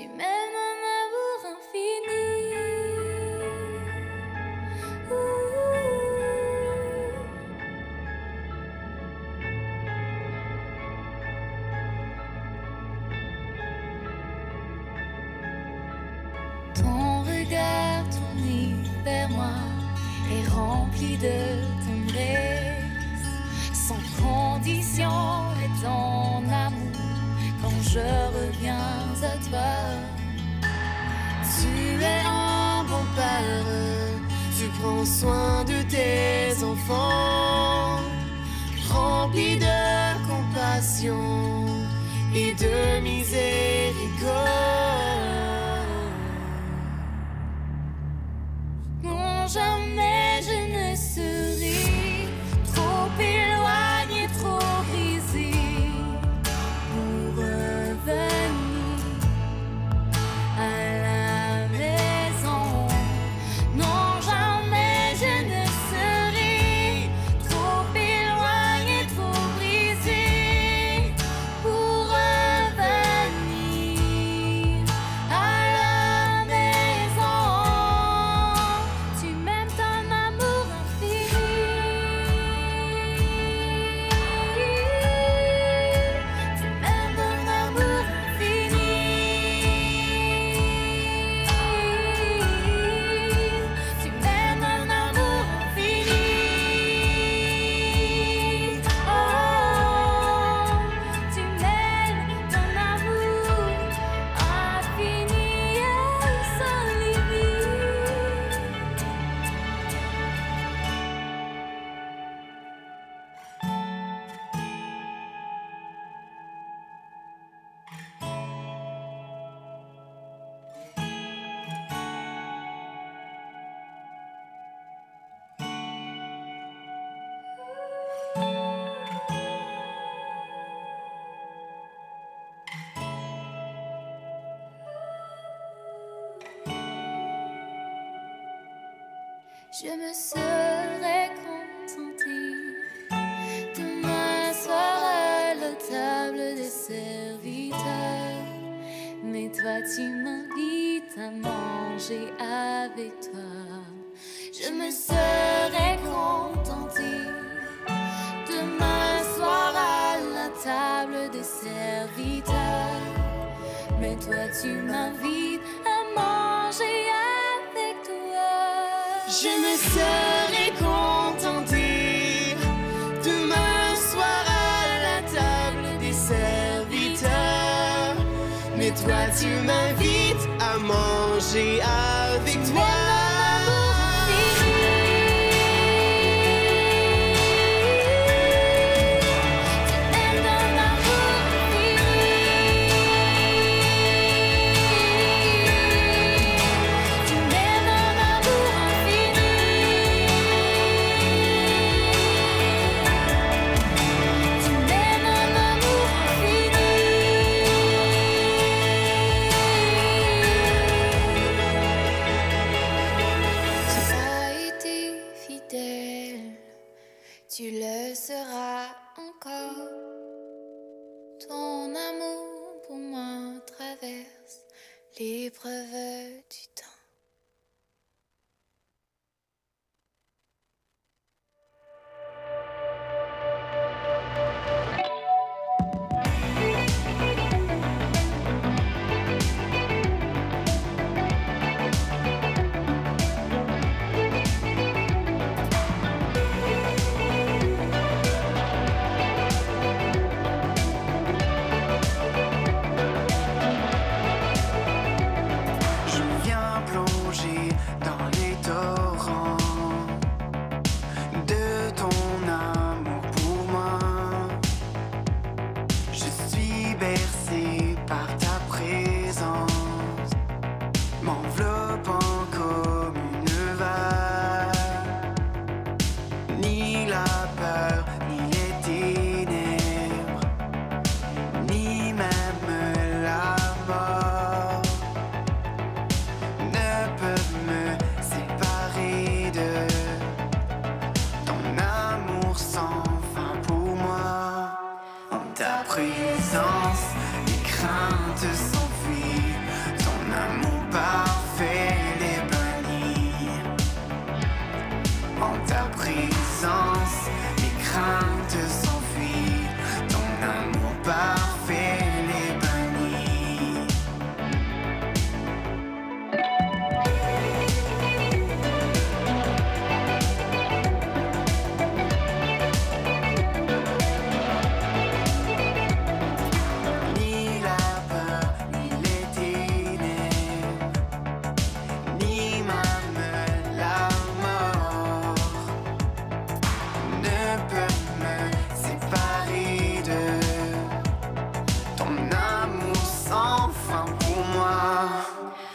Tu m'aimes un amour infini. Ton regard tourné vers moi est rempli de tendresse, sans condition et ton amour quand je reviens à toi. Tu es un bon père, tu prends soin de tes enfants, rempli de compassion et de miséricorde. Non, jamais je ne serai trop éloignée, trop brisée pour revenir à la maison. Non, jamais je ne serai trop éloignée, trop brisée pour revenir à la maison. Tu m'aimes ton amour infini. Tu m'aimes ton amour infini. Tu m'aimes ton amour infini. Oh, tu m'aimes ton amour infini et sans limite. Je me serais contentée de m'asseoir à la table des serviteurs, mais toi tu m'invites à manger avec toi. Je me serais contentée de m'asseoir à la table des serviteurs, mais toi tu m'invites à manger avec toi. Je me serais contentée de m'asseoir à la table des serviteurs, mais toi tu m'invites à manger avec toi. Tu le seras encore. Ton amour pour moi traverse l'épreuve du temps.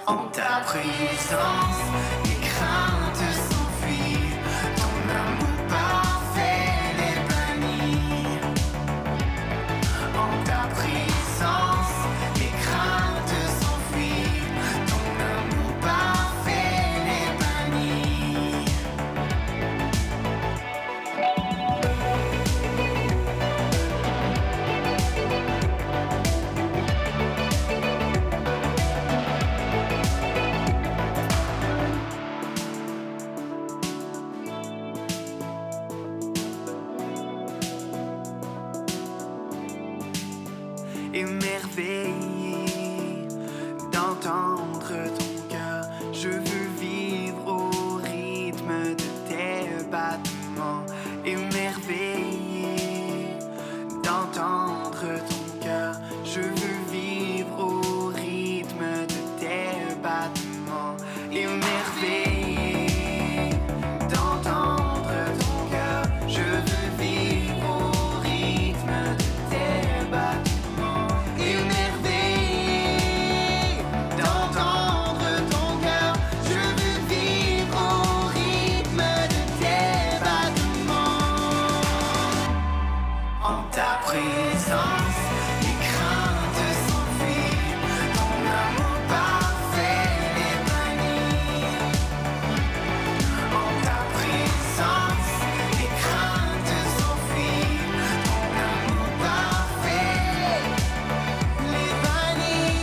En ta présence, les craintes s'enfuient, ton amour parfait les bannit. En ta présence, les craintes s'enfuient, ton amour parfait les bannit. Émerveillé d'entendre ton cœur, je veux vivre au rythme de tes battements. Émerveillé d'entendre ton cœur, je veux vivre au rythme de tes battements. Émerveillé d'entendre ton cœur, je veux vivre au rythme de tes battements. Émerveillé d'entendre ton cœur, je veux vivre au rythme de tes battements. En ta présence, les craintes s'enfuient, ton amour parfait les bannit. En ta présence, les craintes s'enfuient, ton amour parfait les bannit.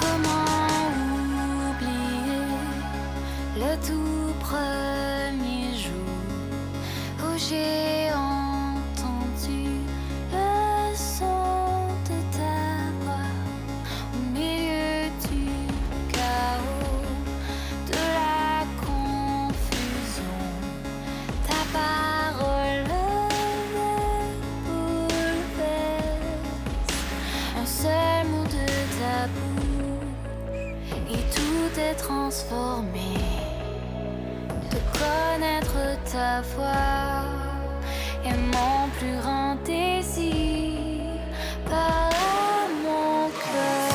Comment oublier le tout premier jour où j'ai entendu le son de ta voix au milieu du chaos, de la confusion. Ta parole me bouleverse, un seul mot de ta bouche et tout est transformé. De connaître ta voix est mon plus grand désir. Parle à mon cœur.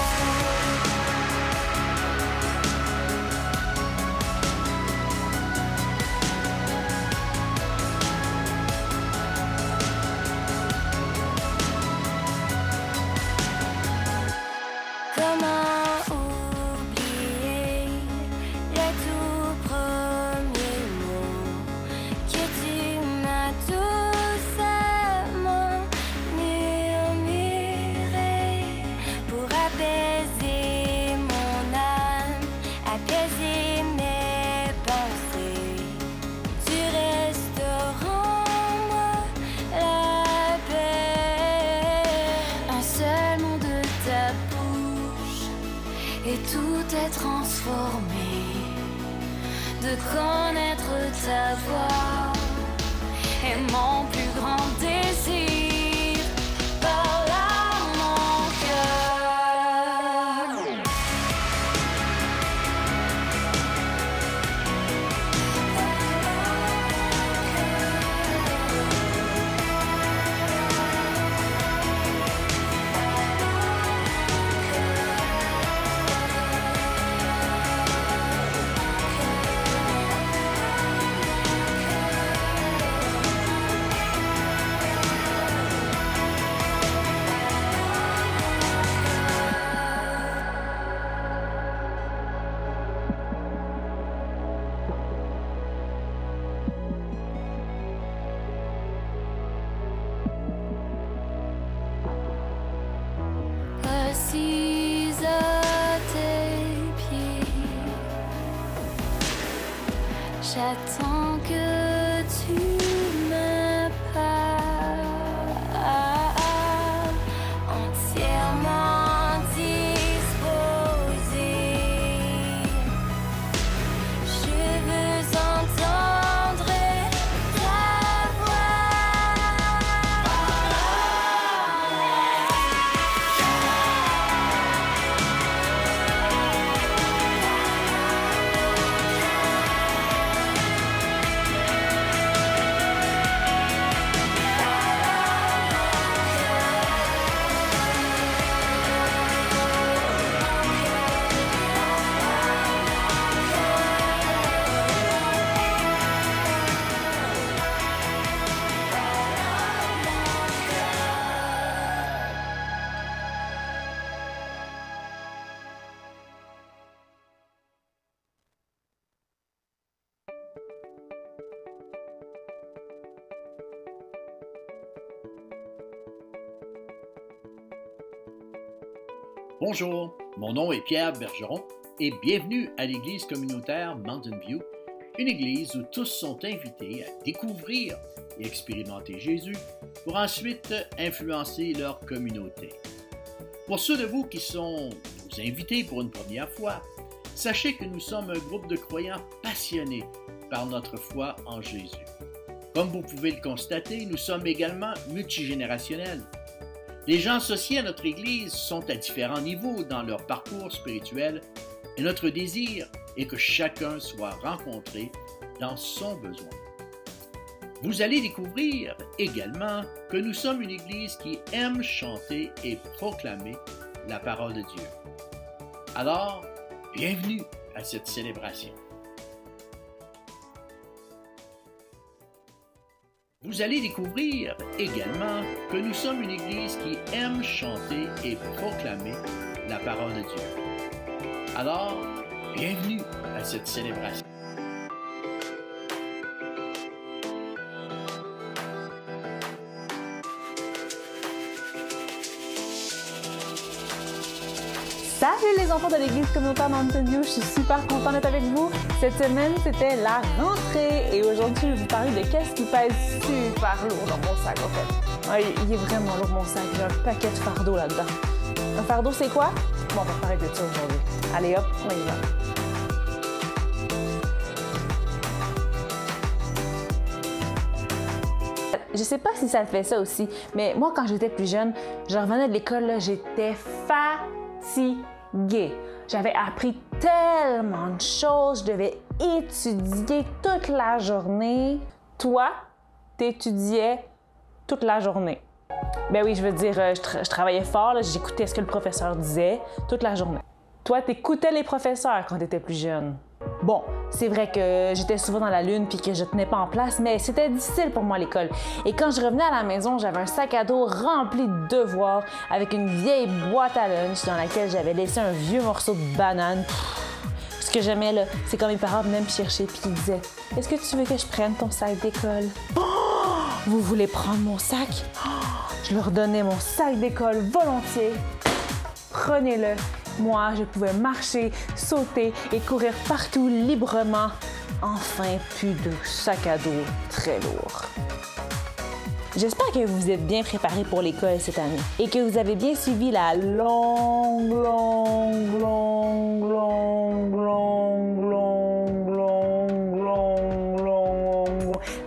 Comment oublier les tout premiers mots que tu m'as doucement murmurés pour apaiser mon âme, apaiser mes pensées. Tu restaures en moi la paix. Un seul mot de ta bouche et tout est transformé. De connaître ta voix est mon plus grand désir. Parle à mon cœur. assise à tes pieds. J'attends que tu me parles entièrement disposée. Je veux entendre ta voix. Bonjour, mon nom est Pierre Bergeron et bienvenue à l'église communautaire Mountain View, une église où tous sont invités à découvrir et expérimenter Jésus pour ensuite influencer leur communauté. Pour ceux de vous qui sont nos invités pour une première fois, sachez que nous sommes un groupe de croyants passionnés par notre foi en Jésus. Comme vous pouvez le constater, nous sommes également multigénérationnels. Les gens associés à notre Église sont à différents niveaux dans leur parcours spirituel et notre désir est que chacun soit rencontré dans son besoin. Vous allez découvrir également que nous sommes une Église qui aime chanter et proclamer la parole de Dieu. Alors, bienvenue à cette célébration. Vous allez découvrir également que nous sommes une Église qui aime chanter et proclamer la parole de Dieu. Alors, bienvenue à cette célébration. Salut les enfants de l'église communautaire Mountain View, je suis super contente d'être avec vous. Cette semaine, c'était la rentrée et aujourd'hui, je vais vous parler de qu'est-ce qui pèse super lourd dans mon sac en fait. Ouais, il est vraiment lourd mon sac, j'ai un paquet de fardeaux là-dedans. Un fardeau, c'est quoi? Bon, on va parler de ça aujourd'hui. Allez hop, on y va. Je sais pas si ça te fait ça aussi, mais moi quand j'étais plus jeune, je revenais de l'école, j'étais fatiguée. J'avais appris tellement de choses, je devais étudier toute la journée. Toi, t'étudiais toute la journée. Ben oui, je veux dire, je travaillais fort, j'écoutais ce que le professeur disait toute la journée. Toi, t'écoutais les professeurs quand t'étais plus jeune. Bon, c'est vrai que j'étais souvent dans la lune puis que je tenais pas en place, mais c'était difficile pour moi à l'école. Et quand je revenais à la maison, j'avais un sac à dos rempli de devoirs avec une vieille boîte à lunch dans laquelle j'avais laissé un vieux morceau de banane. Ce que j'aimais, là, c'est quand mes parents venaient me chercher puis ils disaient « Est-ce que tu veux que je prenne ton sac d'école? » Oh! Vous voulez prendre mon sac? Oh! Je leur donnais mon sac d'école volontiers. Prenez-le. Moi, je pouvais marcher, sauter et courir partout librement. Enfin, plus de sac à dos très lourd. J'espère que vous êtes bien préparés pour l'école cette année et que vous avez bien suivi la longue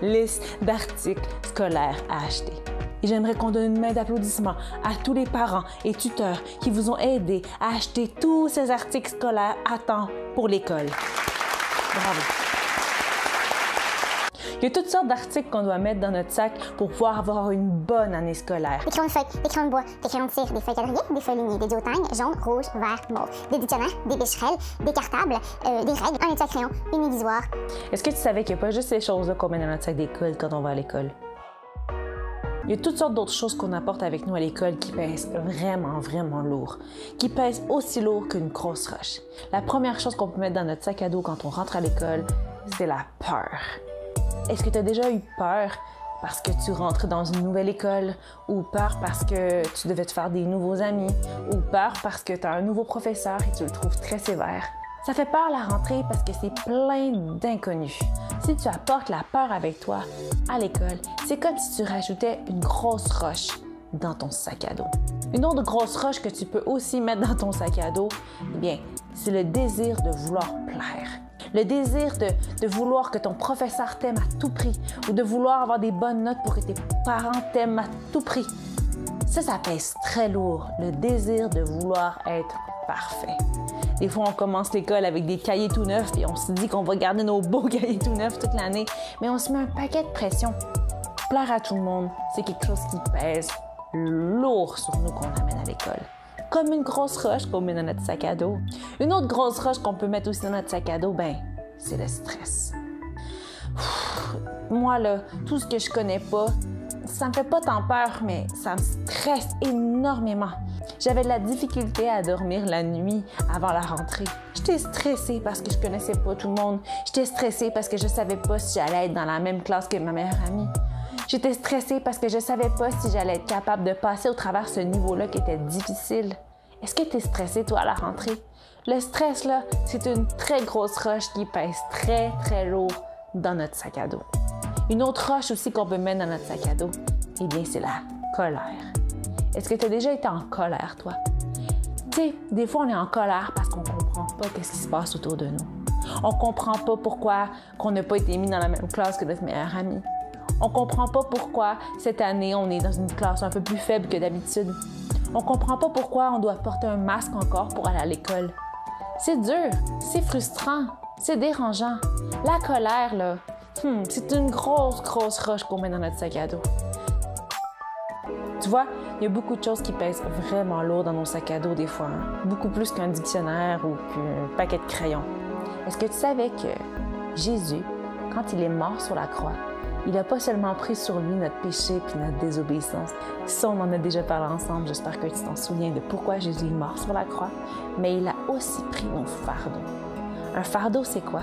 liste d'articles scolaires à acheter. Et j'aimerais qu'on donne une main d'applaudissement à tous les parents et tuteurs qui vous ont aidés à acheter tous ces articles scolaires à temps pour l'école. Bravo! Il y a toutes sortes d'articles qu'on doit mettre dans notre sac pour pouvoir avoir une bonne année scolaire. Des crayons de feuille, des crayons de bois, des crayons de cire, des feuilles quadrillées, des feuilles lignées, des duotangs, jaune, rouge, vert, mauve, des dictionnaires, des bécherelles, des cartables, des règles, un étui à crayon, une aiguisoire. Est-ce que tu savais qu'il n'y a pas juste ces choses-là qu'on met dans notre sac d'école quand on va à l'école? Il y a toutes sortes d'autres choses qu'on apporte avec nous à l'école qui pèsent vraiment lourd, qui pèsent aussi lourd qu'une grosse roche. La première chose qu'on peut mettre dans notre sac à dos quand on rentre à l'école, c'est la peur. Est-ce que tu as déjà eu peur parce que tu rentres dans une nouvelle école, ou peur parce que tu devais te faire des nouveaux amis, ou peur parce que tu as un nouveau professeur et tu le trouves très sévère. Ça fait peur la rentrée parce que c'est plein d'inconnus. Si tu apportes la peur avec toi à l'école, c'est comme si tu rajoutais une grosse roche dans ton sac à dos. Une autre grosse roche que tu peux aussi mettre dans ton sac à dos, eh bien, c'est le désir de vouloir plaire. Le désir de vouloir que ton professeur t'aime à tout prix ou de vouloir avoir des bonnes notes pour que tes parents t'aiment à tout prix. Ça pèse très lourd, le désir de vouloir être parfait. Des fois, on commence l'école avec des cahiers tout neufs et on se dit qu'on va garder nos beaux cahiers tout neufs toute l'année, mais on se met un paquet de pression. Plaire à tout le monde, c'est quelque chose qui pèse lourd sur nous qu'on amène à l'école. Comme une grosse roche qu'on met dans notre sac à dos. Une autre grosse roche qu'on peut mettre aussi dans notre sac à dos, c'est le stress. Moi, là, tout ce que je connais pas, ça me fait pas tant peur, mais ça me stresse énormément. J'avais de la difficulté à dormir la nuit avant la rentrée. J'étais stressée parce que je connaissais pas tout le monde. J'étais stressée parce que je savais pas si j'allais être dans la même classe que ma meilleure amie. J'étais stressée parce que je savais pas si j'allais être capable de passer au travers ce niveau-là qui était difficile. Est-ce que tu es stressée, toi, à la rentrée? Le stress, là, c'est une très grosse roche qui pèse très, très lourd dans notre sac à dos. Une autre roche aussi qu'on peut mettre dans notre sac à dos, eh bien, c'est la colère. Est-ce que tu as déjà été en colère, toi? Tu sais, des fois, on est en colère parce qu'on comprend pas ce qui se passe autour de nous. On comprend pas pourquoi on n'a pas été mis dans la même classe que notre meilleure amie. On comprend pas pourquoi cette année, on est dans une classe un peu plus faible que d'habitude. On comprend pas pourquoi on doit porter un masque encore pour aller à l'école. C'est dur, c'est frustrant, c'est dérangeant. La colère, là, c'est une grosse roche qu'on met dans notre sac à dos. Tu vois, il y a beaucoup de choses qui pèsent vraiment lourd dans nos sacs à dos des fois. Beaucoup plus qu'un dictionnaire ou qu'un paquet de crayons. Est-ce que tu savais que Jésus, quand il est mort sur la croix, il n'a pas seulement pris sur lui notre péché puis notre désobéissance. Ça, on en a déjà parlé ensemble. J'espère que tu t'en souviens de pourquoi Jésus est mort sur la croix. Mais il a aussi pris nos fardeaux. Un fardeau, c'est quoi?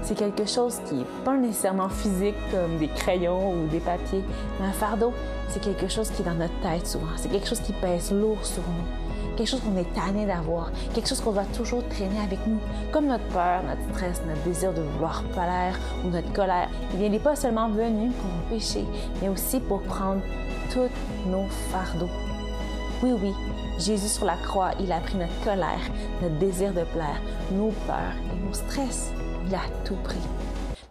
C'est quelque chose qui n'est pas nécessairement physique, comme des crayons ou des papiers. Mais un fardeau, c'est quelque chose qui est dans notre tête souvent. C'est quelque chose qui pèse lourd sur nous. Quelque chose qu'on est tanné d'avoir. Quelque chose qu'on doit toujours traîner avec nous. Comme notre peur, notre stress, notre désir de vouloir plaire ou notre colère. Eh bien, il n'est pas seulement venu pour nous pécher, mais aussi pour prendre tous nos fardeaux. Oui, Jésus sur la croix, il a pris notre colère, notre désir de plaire, nos peurs et nos stress. Il a tout pris.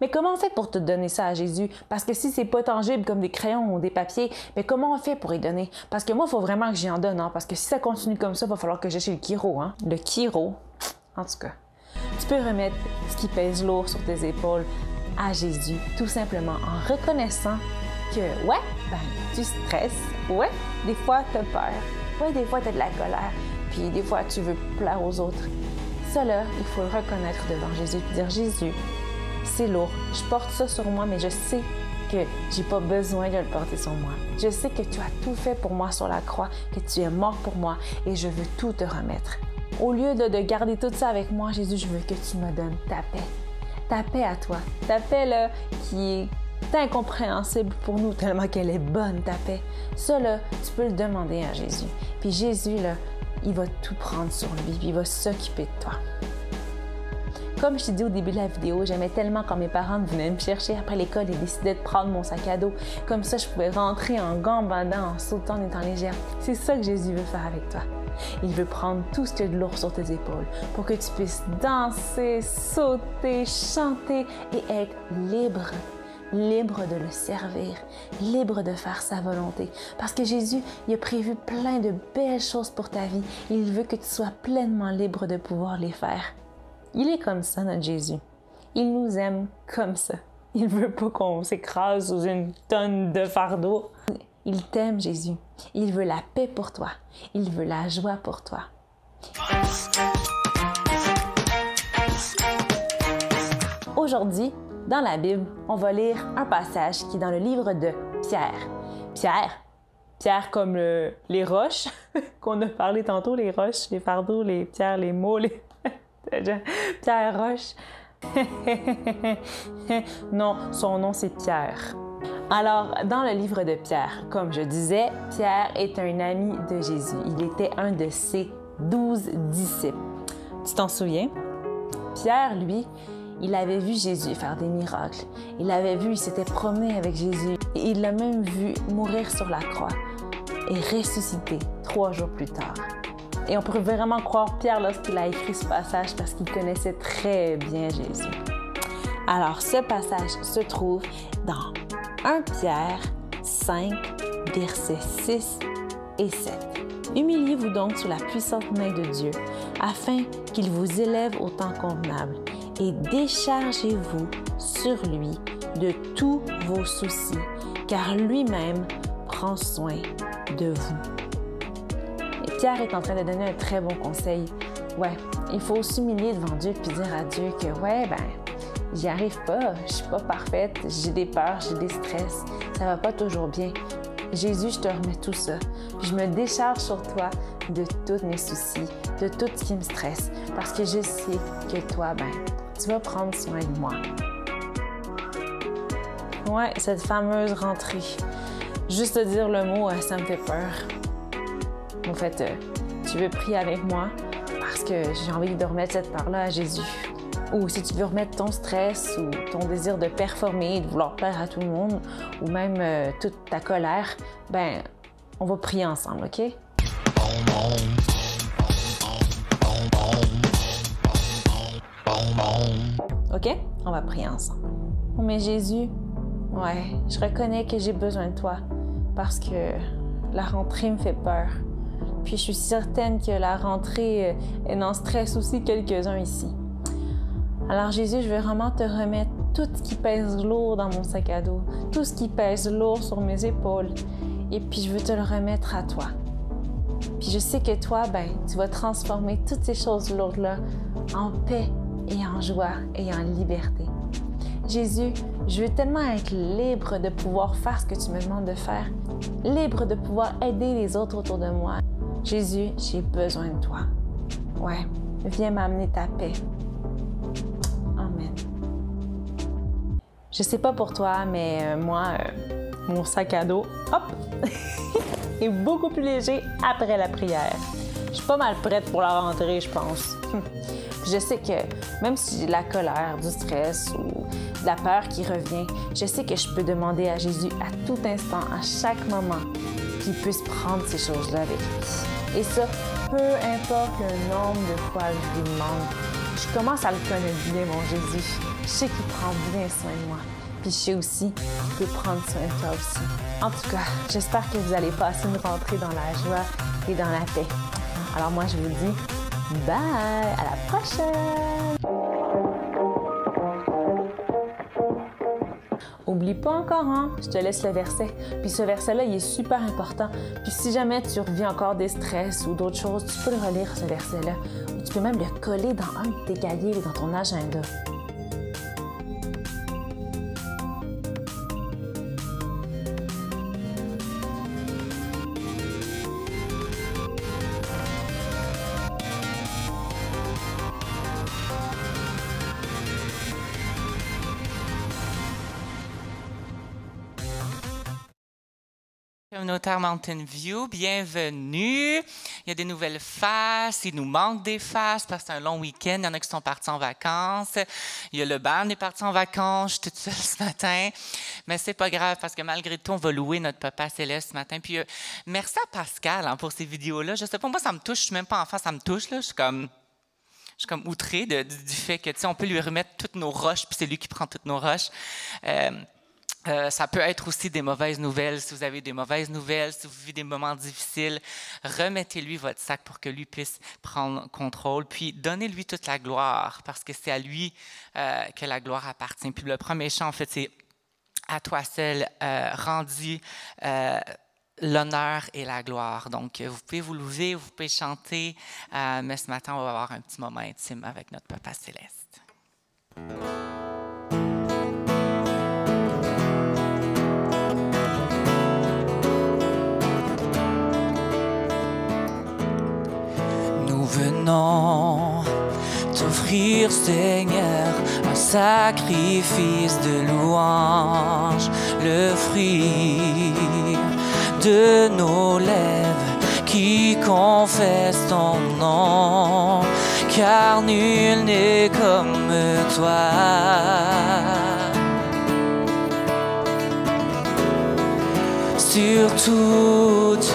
Mais comment on fait pour te donner ça à Jésus? Parce que si c'est pas tangible comme des crayons ou des papiers, mais comment on fait pour y donner? Parce que moi, il faut vraiment que j'y en donne, hein? Parce que si ça continue comme ça, il va falloir que j'aille chez le chiro, hein? Le chiro, en tout cas. Tu peux remettre ce qui pèse lourd sur tes épaules à Jésus, tout simplement en reconnaissant que, tu stresses, des fois, tu as peur, des fois, tu as de la colère, puis des fois, tu veux plaire aux autres. Ça, là, il faut le reconnaître devant Jésus et dire, Jésus, c'est lourd, je porte ça sur moi, mais je sais que j'ai pas besoin de le porter sur moi. Je sais que tu as tout fait pour moi sur la croix, que tu es mort pour moi et je veux tout te remettre. Au lieu de garder tout ça avec moi, Jésus, je veux que tu me donnes ta paix à toi, ta paix là, qui est incompréhensible pour nous tellement qu'elle est bonne, ta paix. Ça, là, tu peux le demander à Jésus. Puis Jésus, là, il va tout prendre sur lui, puis il va s'occuper de toi. Comme je t'ai dit au début de la vidéo, j'aimais tellement quand mes parents venaient me chercher après l'école et décidaient de prendre mon sac à dos. Comme ça, je pouvais rentrer en gambadant, en sautant, en étant légère. C'est ça que Jésus veut faire avec toi. Il veut prendre tout ce qu'il y a de lourd sur tes épaules pour que tu puisses danser, sauter, chanter et être libre. Libre de le servir, libre de faire sa volonté. Parce que Jésus, il a prévu plein de belles choses pour ta vie. Il veut que tu sois pleinement libre de pouvoir les faire. Il est comme ça, notre Jésus. Il nous aime comme ça. Il veut pas qu'on s'écrase sous une tonne de fardeau. Il t'aime, Jésus. Il veut la paix pour toi. Il veut la joie pour toi. Aujourd'hui, dans la Bible, on va lire un passage qui est dans le livre de Pierre. Pierre comme les roches qu'on a parlé tantôt, les roches, les fardeaux, les pierres, les mots, les... Pierre Roche. Non, son nom c'est Pierre. Alors, dans le livre de Pierre, comme je disais, Pierre est un ami de Jésus. Il était un de ses 12 disciples. Tu t'en souviens? Pierre, lui, il avait vu Jésus faire des miracles. Il s'était promené avec Jésus. Et il l'a même vu mourir sur la croix et ressusciter 3 jours plus tard. Et on peut vraiment croire Pierre lorsqu'il a écrit ce passage parce qu'il connaissait très bien Jésus. Alors, ce passage se trouve dans 1 Pierre 5, versets 6 et 7. Humiliez-vous donc sous la puissante main de Dieu, afin qu'il vous élève au temps convenable, et déchargez-vous sur lui de tous vos soucis, car lui-même prend soin de vous. Et Pierre est en train de donner un très bon conseil. Ouais, il faut s'humilier devant Dieu puis dire à Dieu que j'y arrive pas, je suis pas parfaite, j'ai des peurs, j'ai des stress, ça va pas toujours bien. Jésus, je te remets tout ça. Je me décharge sur toi de tous mes soucis, de tout ce qui me stresse, parce que je sais que toi, tu vas prendre soin de moi. Ouais, cette fameuse rentrée. Juste te dire le mot, ça me fait peur. En fait, tu veux prier avec moi parce que j'ai envie de remettre cette peur-là à Jésus. Ou si tu veux remettre ton stress ou ton désir de performer, de vouloir plaire à tout le monde, ou même toute ta colère, on va prier ensemble, OK? OK? On va prier ensemble. Oh, mais Jésus, je reconnais que j'ai besoin de toi parce que la rentrée me fait peur. Puis je suis certaine que la rentrée en stresse aussi quelques-uns ici. Alors Jésus, je veux vraiment te remettre tout ce qui pèse lourd dans mon sac à dos, tout ce qui pèse lourd sur mes épaules. Et puis je veux te le remettre à toi. Puis je sais que toi, tu vas transformer toutes ces choses lourdes-là en paix et en joie et en liberté. Jésus, je veux tellement être libre de pouvoir faire ce que tu me demandes de faire, libre de pouvoir aider les autres autour de moi. Jésus, j'ai besoin de toi. Ouais, viens m'amener ta paix. Amen. Je sais pas pour toi, mais moi, mon sac à dos, est beaucoup plus léger après la prière. Je suis pas mal prête pour la rentrée, je pense. Je sais que même si j'ai de la colère, du stress ou de la peur qui revient, je sais que je peux demander à Jésus à tout instant, à chaque moment, qu'il puisse prendre ces choses-là avec lui. Et ça, peu importe le nombre de fois que je lui demande. Je commence à le connaître bien, mon Jésus. Je sais qu'il prend bien soin de moi. Puis je sais aussi qu'il peut prendre soin de toi aussi. En tout cas, j'espère que vous allez passer une rentrée dans la joie et dans la paix. Alors moi, je vous dis bye! À la prochaine! Oublie pas encore, je te laisse le verset. Puis ce verset-là, il est super important. Puis si jamais tu revis encore des stress ou d'autres choses, tu peux le relire, ce verset-là. Ou tu peux même le coller dans un de tes cahiers, dans ton agenda. Communautaire Mountain View, bienvenue. Il y a des nouvelles faces, il nous manque des faces parce que c'est un long week-end. Il y en a qui sont partis en vacances. Il y a le band qui est parti en vacances. Je suis toute seule ce matin. Mais c'est pas grave parce que malgré tout, on va louer notre Papa Céleste ce matin. Puis merci à Pascal pour ces vidéos-là. Je sais pas, moi, ça me touche. Je suis même pas enfant, ça me touche. Là. Je suis comme outrée du fait que, tu sais, on peut lui remettre toutes nos roches, puis c'est lui qui prend toutes nos roches. Ça peut être aussi des mauvaises nouvelles. Si vous avez des mauvaises nouvelles, si vous vivez des moments difficiles, remettez-lui votre sac pour que lui puisse prendre contrôle. Puis donnez-lui toute la gloire parce que c'est à lui que la gloire appartient. Puis le premier chant, en fait, c'est « À toi seul, rendis l'honneur et la gloire ». Donc, vous pouvez vous lever, vous pouvez chanter, mais ce matin, on va avoir un petit moment intime avec notre Papa Céleste. Venons t'offrir, Seigneur, un sacrifice de louange, le fruit de nos lèvres qui confessent ton nom, car nul n'est comme toi. Sur toute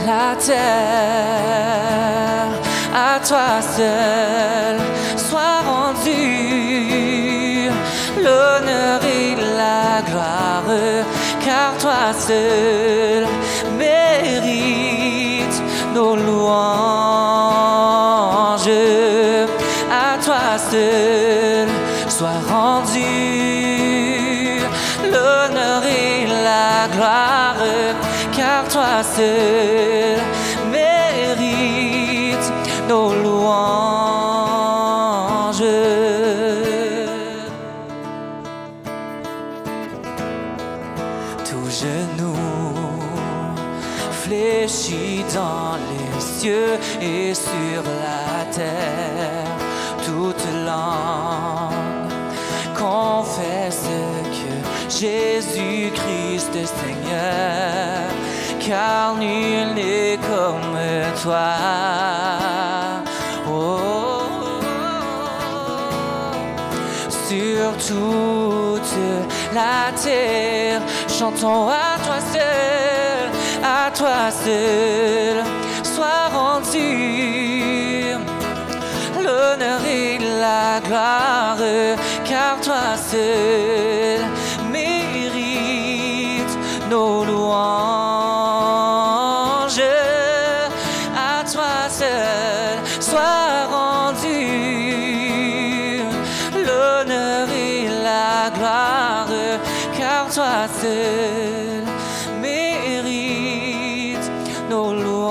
la terre, à toi seul soit rendu l'honneur et la gloire, car toi seul mérite nos louanges. À toi seul soit rendu l'honneur et la gloire, car toi seul mérite nos louanges. Tout genou fléchit dans les cieux et sur la terre, toute langue confesse que Jésus-Christ est Seigneur, car nul n'est comme toi. Oh, sur toute la terre, chantons à toi seul, sois rendu l'honneur et la gloire, car toi seul mérite nos louanges. À toi seul sois rendu l'honneur et la gloire, car toi seul mérite nos louanges,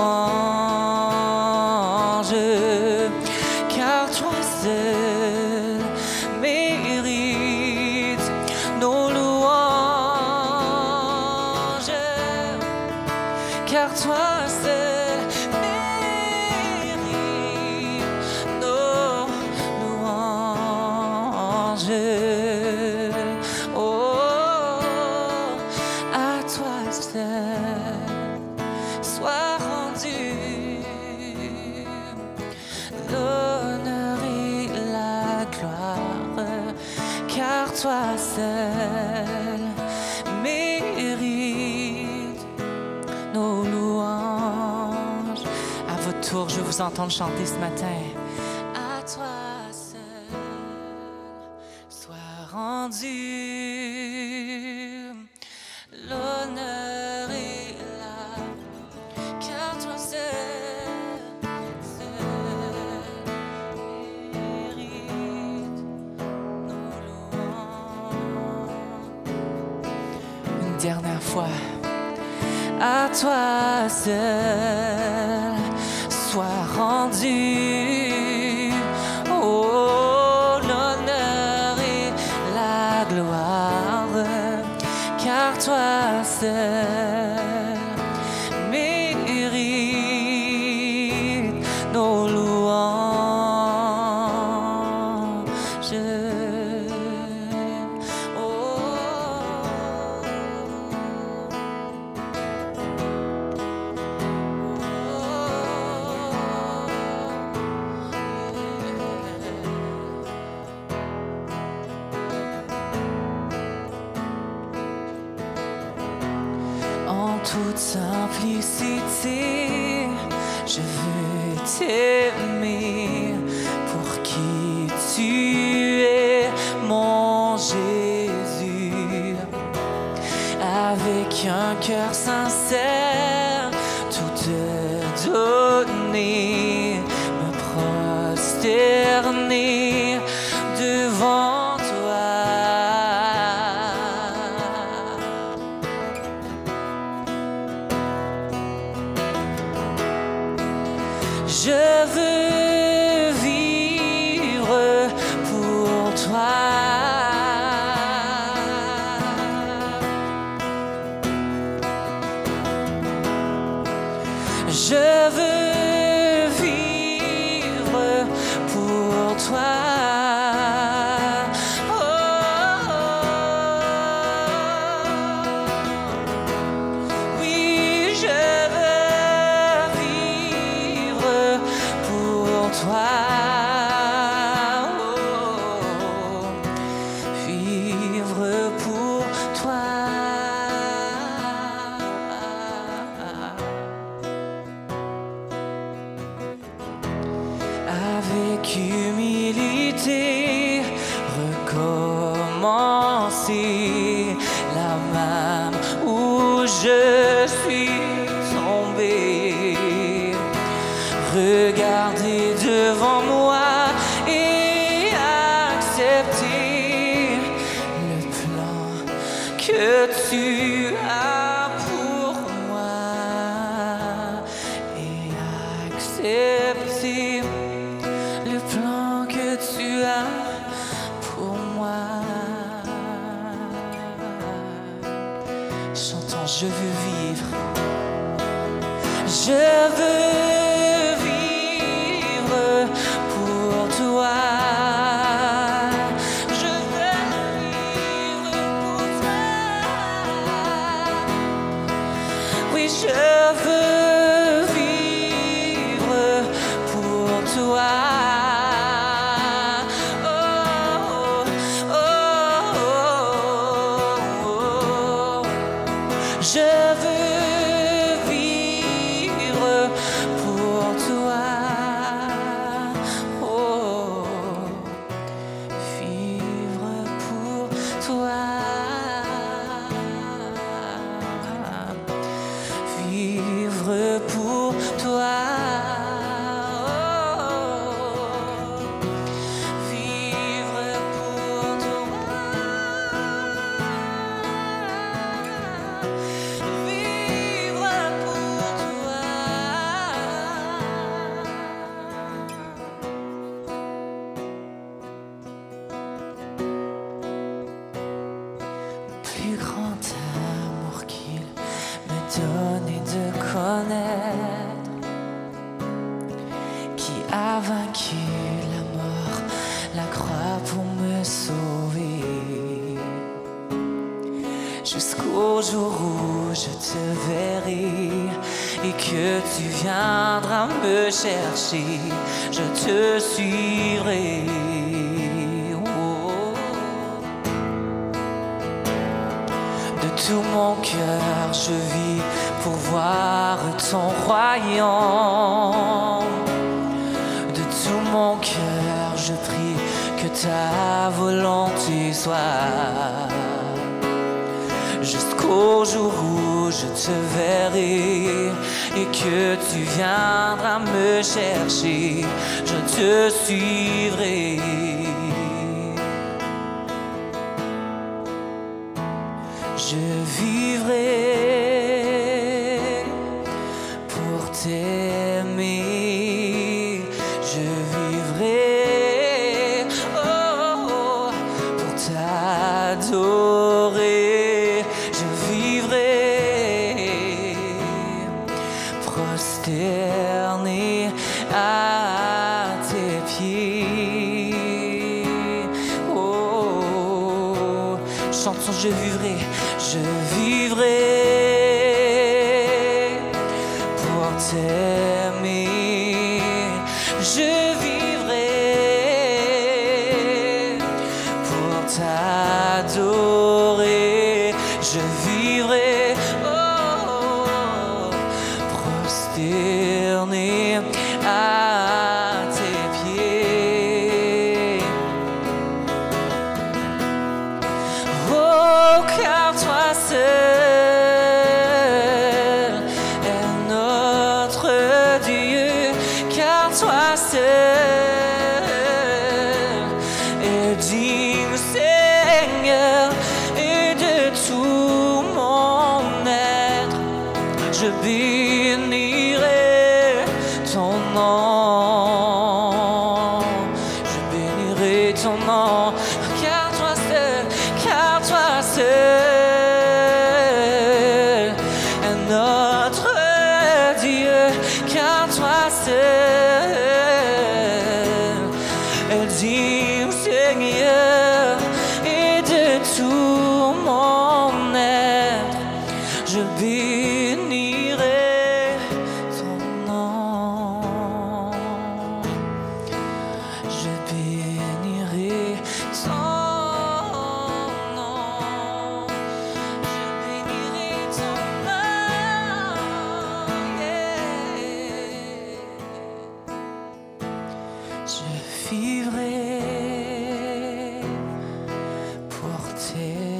car toi seul mérite nos louanges, car toi seul mérite nos louanges. Oh, à toi seul soit rendu l'honneur et la gloire, car toi seul mérite nos louanges. À votre tour, je vous entends chanter ce matin. À toi seul soit rendu l'honneur et la, car toi seul mérite nos louanges. Une dernière fois. À toi seul sois rendu, oh, l'honneur et la gloire, car toi seul mérite nos louanges. En toute simplicité, je veux t'aimer pour qui tu es, mon Jésus. Avec un cœur sincère, tout te donner, me prosterner devant toi. Je veux vivre pour toi. porter la main où je suis tombé. Regarder devant moi et accepter le plan que tu as pour moi et accepter le plan que tu as pour moi. Chantons, je veux vivre. Je veux vivre pour toi. Je veux vivre pour toi. Oui, je veux vivre pour toi. Oh, oh, oh, oh, oh. Je veux vivre pour toi. Oh, vivre pour toi. Vivre pour toi. Oh, vivre pour toi. Vivre pour toi. Plus grand amour qu'il me donne et de connaître, qui a vaincu la mort, la croix pour me sauver. Jusqu'au jour où je te verrai et que tu viendras me chercher, je te suivrai. Oh. De tout mon cœur, je vis pour voir ton royaume. De tout mon cœur, je prie que ta volonté soit. Jusqu'au jour où je te verrai et que tu viendras me chercher, je te suivrai. Je vivrai pour t'aimer. Je vivrai pour t'adorer. Je vivrai prosterné à tes pieds. Oh, chantons, je vivrai. Je vivrai pour t'aimer. Je vivrai pour t'adorer. Je vivrai prosterné à tes pieds. Oh, car toi seul est notre Dieu, car toi seul est digne, Seigneur, et de tout mon être, je bénirai ton nom. Je bénirai ton nom, car toi seul est notre Dieu, car toi seul est digne, Seigneur, et de tout mon être, je bénirai ton nom. Je bénirai ton nom. Je bénirai ton nom. Yeah. Je vivrai pour t'aimer.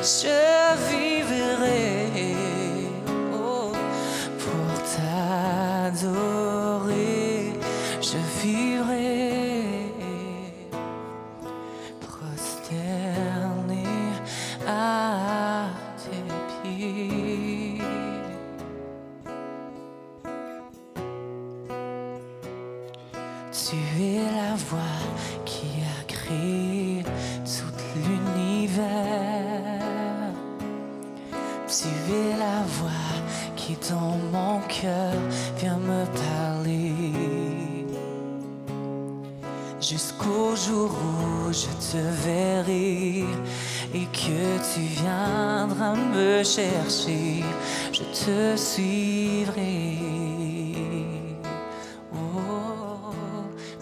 je vivrai pour t'adorer, je vivrai prosterné à tes pieds. Tu es la voix qui a créé tout l'univers. Tu es la voix qui dans mon cœur vient me parler. Jusqu'au jour où je te verrai et que tu viendras me chercher, je te suivrai. Oh,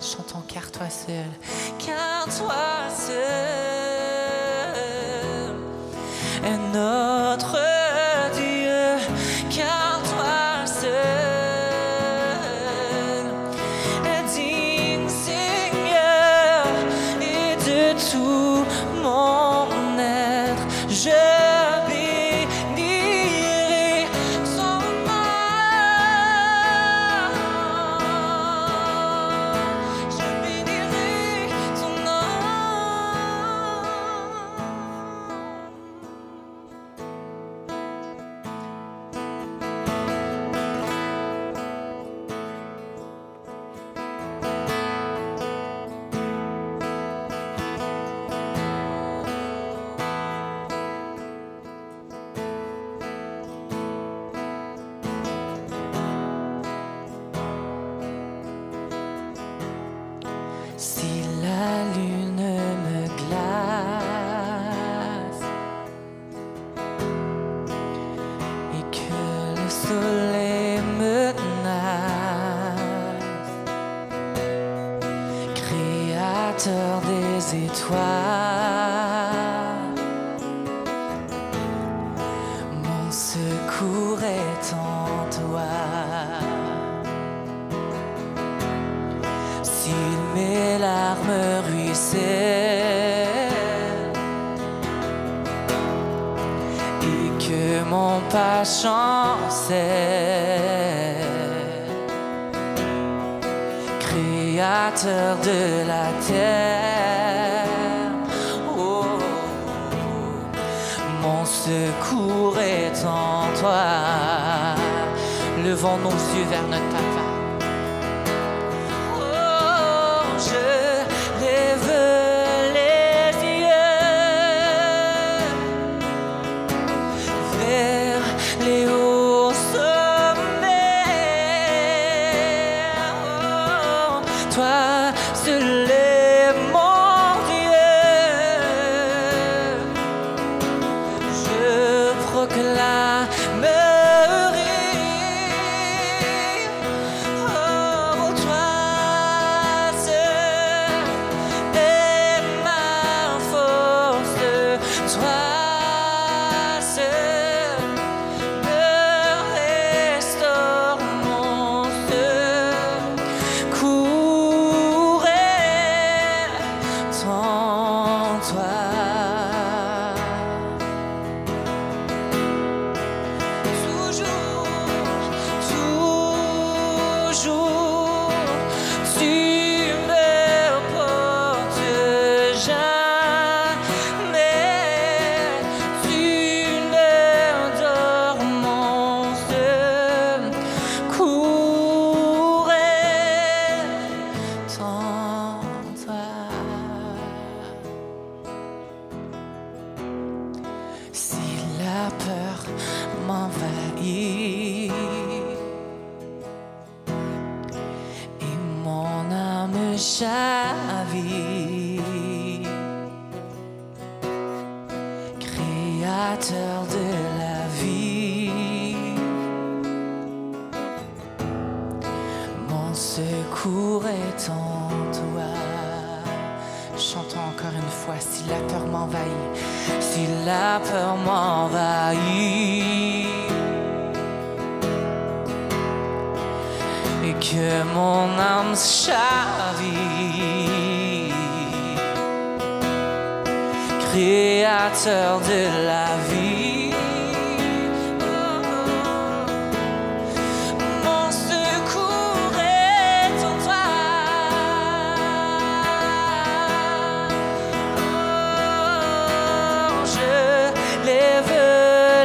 chantons car toi seul, car toi seul est notre Dieu, car toi seul est digne, Seigneur, et de tout mon être, je bénirai son nom. Je bénirai son nom. Si la lune me glace et que le soleil menace, créateur des étoiles, mon secours est en toi. Si mes larmes ruissellent et que mon pas chancelle, Créateur de la terre, oh, mon secours est en toi. Levons nos yeux vers notre Papa. Je lève les yeux vers les hauts sommets. Oh, toi seul est mon Dieu. Je proclamerai, oh, toi m'envahit et mon âme chavit. Créateur de la vie, mon secours est en toi. Chantons encore une fois. Si la peur m'envahit, si la peur m'envahit et que mon âme chavit, Créateur de la vie. Mon secours est en toi. Je lève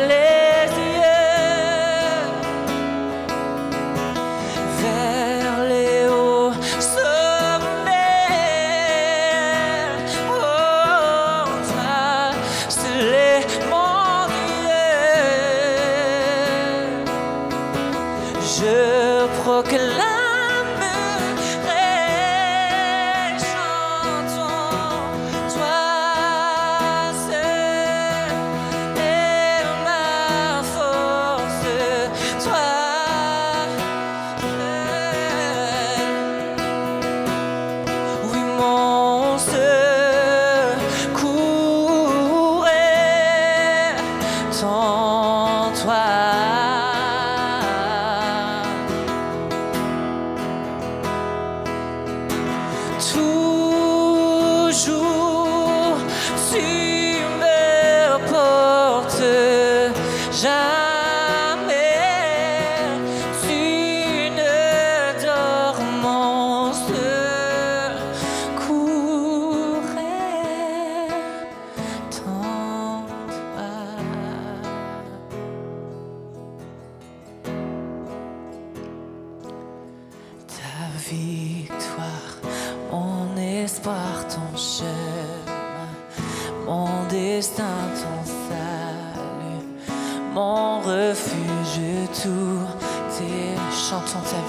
les yeux vers les hauts sommets. Oh, toi, c'est mon Dieu. Je proclamerai, chantons, toi seul est ma force, toi seul. Oui, mon secours est en toi. Toujours, tu me portes, jamais tu ne dors, mon secours est en toi. Ta victoire, mon espoir, ton chemin, mon destin, ton salut, mon refuge, tout est. Chantons ta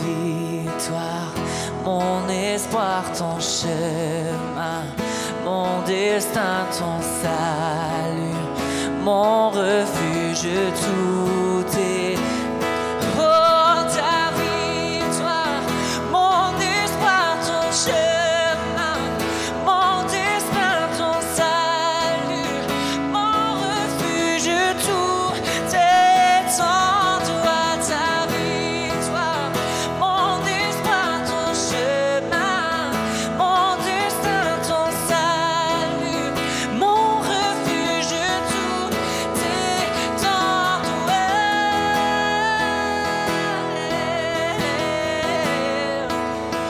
victoire, mon espoir, ton chemin, mon destin, ton salut, mon refuge, tout est. Oh, ta victoire, mon espoir, ton chemin, mon destin, ton salut, mon refuge, tout est en toi. Ta victoire, mon espoir, ton chemin, mon destin, ton salut, mon refuge, tout est en toi.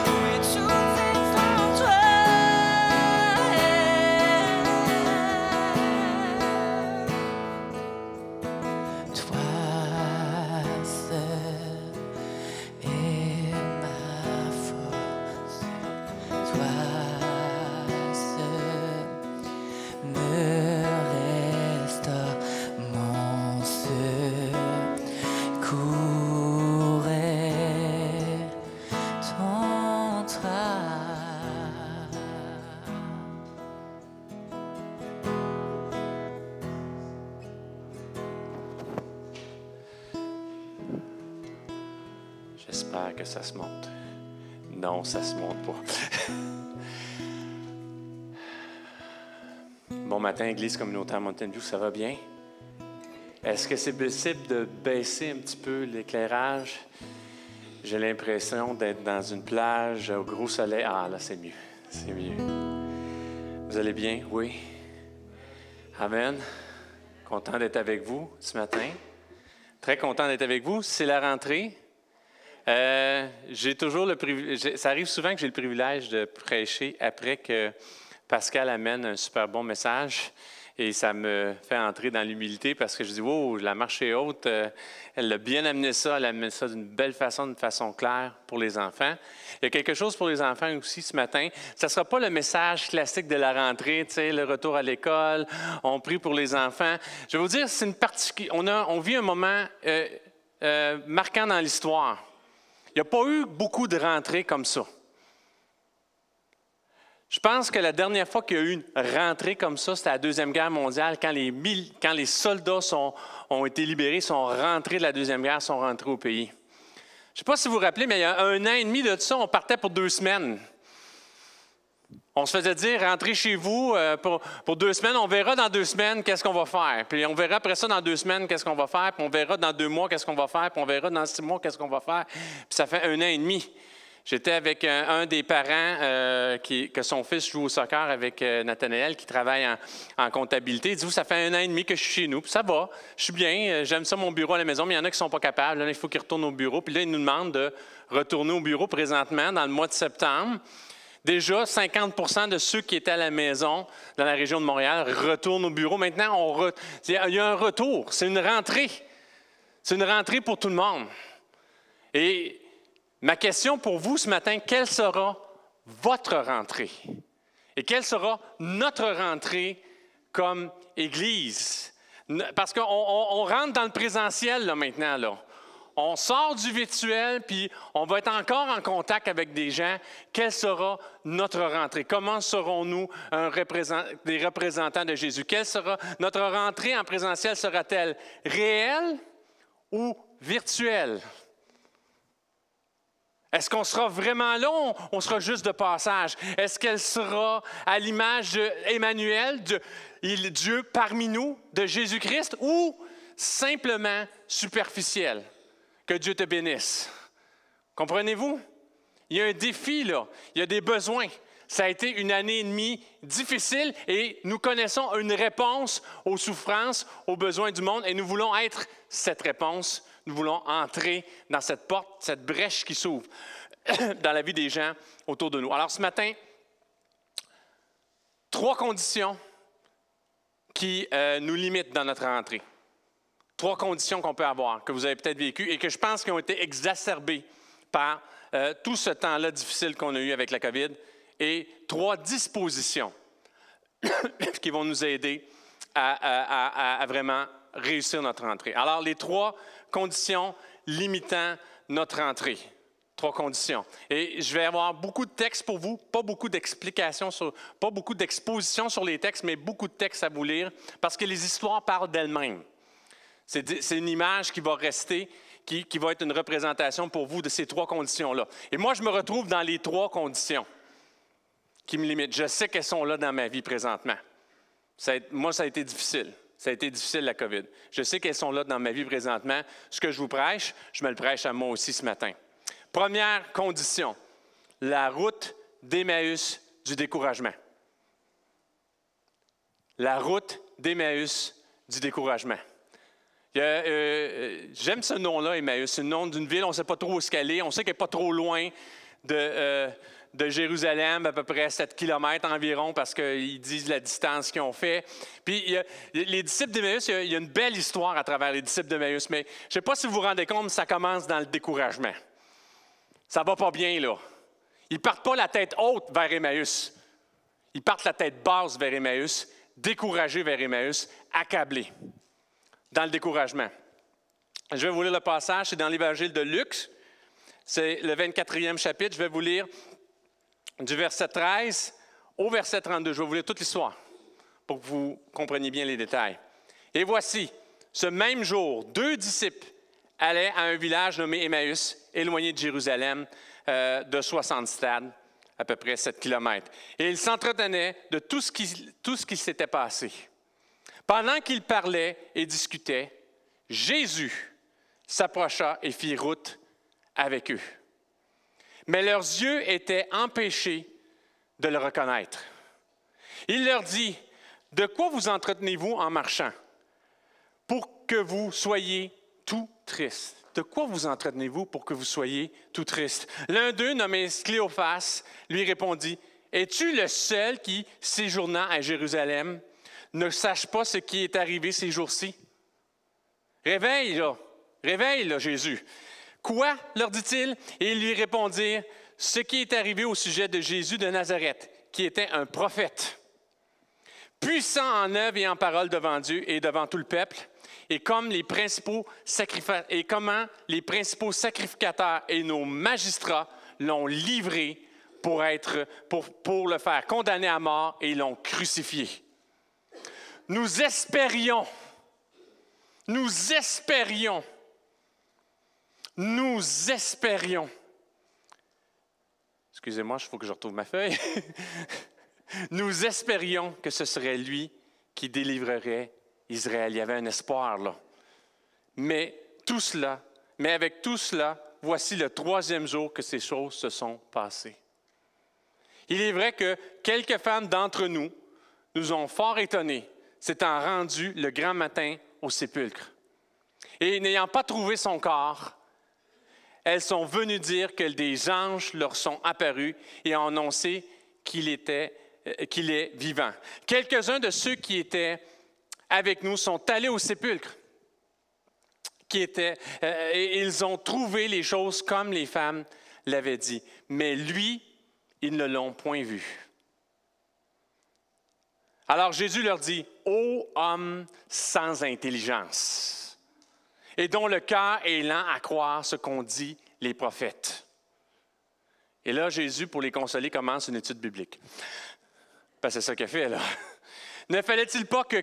Oui, tout est en toi. Toi seul est ma force, toi seul me restaure, mon secours est en toi. J'espère que ça se monte. Non, ça se monte pas. Bon matin, Église communautaire Mountain View, ça va bien? Est-ce que c'est possible de baisser un petit peu l'éclairage? J'ai l'impression d'être dans une plage au gros soleil. Ah, là, c'est mieux. C'est mieux. Vous allez bien? Oui? Amen. Content d'être avec vous ce matin. Très content d'être avec vous. C'est la rentrée. J'ai toujours le privilège. Ça arrive souvent que j'ai le privilège de prêcher après que Pascal amène un super bon message. Et ça me fait entrer dans l'humilité parce que je dis, wow, la marche est haute. Elle a bien amené ça. Elle a amené ça d'une belle façon, d'une façon claire pour les enfants. Il y a quelque chose pour les enfants aussi ce matin. Ça ne sera pas le message classique de la rentrée, tu sais, le retour à l'école. On prie pour les enfants. Je vais vous dire, c'est une partie. On vit un moment marquant dans l'histoire. Il n'y a pas eu beaucoup de rentrées comme ça. Je pense que la dernière fois qu'il y a eu une rentrée comme ça, c'était à la Deuxième Guerre mondiale, quand les soldats ont été libérés, sont rentrés de la Deuxième Guerre, sont rentrés au pays. Je ne sais pas si vous vous rappelez, mais il y a 1 an et demi de ça, on partait pour 2 semaines. On se faisait dire, rentrez chez vous pour 2 semaines, on verra dans 2 semaines qu'est-ce qu'on va faire. Puis on verra après ça dans 2 semaines qu'est-ce qu'on va faire, puis on verra dans 2 mois qu'est-ce qu'on va faire, puis on verra dans 6 mois qu'est-ce qu'on va faire. Puis ça fait 1 an et demi. J'étais avec un des parents que son fils joue au soccer avec Nathanaël, qui travaille en comptabilité. Il dit, ça fait 1 an et demi que je suis chez nous, puis ça va, je suis bien, j'aime ça mon bureau à la maison, mais il y en a qui ne sont pas capables. Là, il faut qu'ils retournent au bureau. Puis là, il nous demande de retourner au bureau présentement dans le mois de septembre. Déjà, 50% de ceux qui étaient à la maison dans la région de Montréal retournent au bureau. Maintenant, il y a un retour, c'est une rentrée. C'est une rentrée pour tout le monde. Et ma question pour vous ce matin, quelle sera votre rentrée? Et quelle sera notre rentrée comme Église? Parce qu'on rentre dans le présentiel là, maintenant. Là. On sort du virtuel, puis on va être encore en contact avec des gens. Quelle sera notre rentrée? Comment serons-nous des représentants de Jésus? Quelle sera notre rentrée en présentiel? Sera-t-elle réelle ou virtuelle? Est-ce qu'on sera vraiment là ou on sera juste de passage? Est-ce qu'elle sera à l'image d'Emmanuel, Dieu parmi nous, de Jésus-Christ, ou simplement superficielle? Que Dieu te bénisse. Comprenez-vous? Il y a un défi là, il y a des besoins. Ça a été 1 année et demie difficile et nous connaissons une réponse aux souffrances, aux besoins du monde et nous voulons être cette réponse. Nous voulons entrer dans cette porte, cette brèche qui s'ouvre dans la vie des gens autour de nous. Alors ce matin, 3 conditions qui nous limitent dans notre rentrée. 3 conditions qu'on peut avoir, que vous avez peut-être vécues et que je pense qui ont été exacerbées par tout ce temps-là difficile qu'on a eu avec la COVID et 3 dispositions qui vont nous aider à vraiment réussir notre rentrée. Alors, les 3 conditions limitant notre rentrée. 3 conditions. Et je vais avoir beaucoup de textes pour vous, pas beaucoup d'explications, pas beaucoup d'expositions sur les textes, mais beaucoup de textes à vous lire, parce que les histoires parlent d'elles-mêmes. C'est une image qui va rester, qui va être une représentation pour vous de ces 3 conditions-là. Et moi, je me retrouve dans les 3 conditions qui me limitent. Je sais qu'elles sont là dans ma vie présentement. Moi, ça a été difficile. Ça a été difficile, la COVID. Je sais qu'elles sont là dans ma vie présentement. Ce que je vous prêche, je me le prêche à moi aussi ce matin. Première condition, la route d'Emmaüs du découragement. La route d'Emmaüs du découragement. J'aime ce nom-là, Emmaüs. C'est le nom d'une ville, on ne sait pas trop où ce qu'elle est. On sait qu'elle n'est pas trop loin de Jérusalem, à peu près 7 km environ, parce qu'ils disent la distance qu'ils ont fait. Puis, les disciples d'Emmaüs, il y a une belle histoire à travers les disciples d'Emmaüs, mais je ne sais pas si vous vous rendez compte, mais ça commence dans le découragement. Ça ne va pas bien, là. Ils ne partent pas la tête haute vers Emmaüs. Ils partent la tête basse vers Emmaüs, découragés vers Emmaüs, accablés dans le découragement. Je vais vous lire le passage, c'est dans l'Évangile de Luc. C'est le 24e chapitre. Je vais vous lire du verset 13 au verset 32. Je vais vous lire toute l'histoire pour que vous compreniez bien les détails. Et voici, ce même jour, 2 disciples allaient à un village nommé Emmaüs, éloigné de Jérusalem de 60 stades, à peu près 7 km. Et ils s'entretenaient de tout ce qui s'était passé. Pendant qu'ils parlaient et discutaient, Jésus s'approcha et fit route avec eux. Mais leurs yeux étaient empêchés de le reconnaître. Il leur dit, « De quoi vous entretenez-vous en marchant? Pour que vous soyez tout tristes. » De quoi vous entretenez-vous pour que vous soyez tout tristes? L'un d'eux, nommé Cléophas, lui répondit, « Es-tu le seul qui, séjournant à Jérusalem, ne sache pas ce qui est arrivé ces jours-ci? » Réveille, là, Jésus. Quoi, leur dit-il? Et ils lui répondirent, ce qui est arrivé au sujet de Jésus de Nazareth, qui était un prophète, puissant en œuvre et en parole devant Dieu et devant tout le peuple, et comment les principaux sacrificateurs et nos magistrats l'ont livré pour le faire condamner à mort et l'ont crucifié. Nous espérions. Excusez-moi, il faut que je retrouve ma feuille. Nous espérions que ce serait lui qui délivrerait Israël. Il y avait un espoir là. Mais avec tout cela, voici le 3e jour que ces choses se sont passées. Il est vrai que quelques femmes d'entre nous nous ont fort étonnés, s'étant rendues le grand matin au sépulcre. Et n'ayant pas trouvé son corps, elles sont venues dire que des anges leur sont apparus et ont annoncé qu'il est vivant. Quelques-uns de ceux qui étaient avec nous sont allés au sépulcre. Et ils ont trouvé les choses comme les femmes l'avaient dit. Mais lui, ils ne l'ont point vu. Alors Jésus leur dit, « Ô homme sans intelligence, et dont le cœur est lent à croire ce qu'ont dit les prophètes. » Et là, Jésus, pour les consoler, commence une étude biblique. Parce que c'est ça qu'il a fait, là. Ne fallait-il pas que le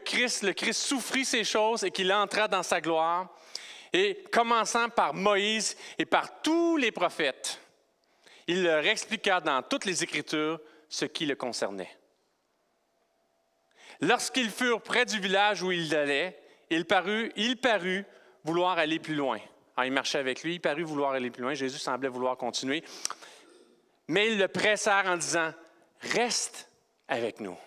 Christ souffrit ces choses et qu'il entra dans sa gloire? Et commençant par Moïse et par tous les prophètes, il leur expliqua dans toutes les Écritures ce qui le concernait. Lorsqu'ils furent près du village où il allait, il parut vouloir aller plus loin. Alors, il marchait avec lui, il parut vouloir aller plus loin. Jésus semblait vouloir continuer. Mais ils le pressèrent en disant, « Reste avec nous. »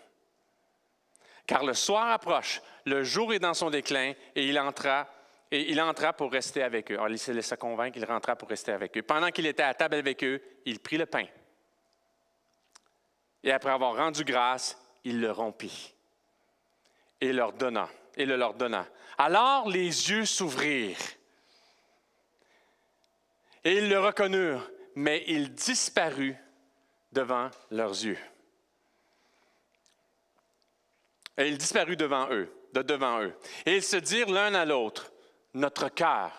Car le soir approche, le jour est dans son déclin, et il entra pour rester avec eux. Alors, il se laissa convaincre, il rentra pour rester avec eux. Pendant qu'il était à table avec eux, il prit le pain. Et après avoir rendu grâce, il le rompit et le leur donna. Alors les yeux s'ouvrirent et ils le reconnurent, mais il disparut devant leurs yeux. Et il disparut devant eux. Et ils se dirent l'un à l'autre, « Notre cœur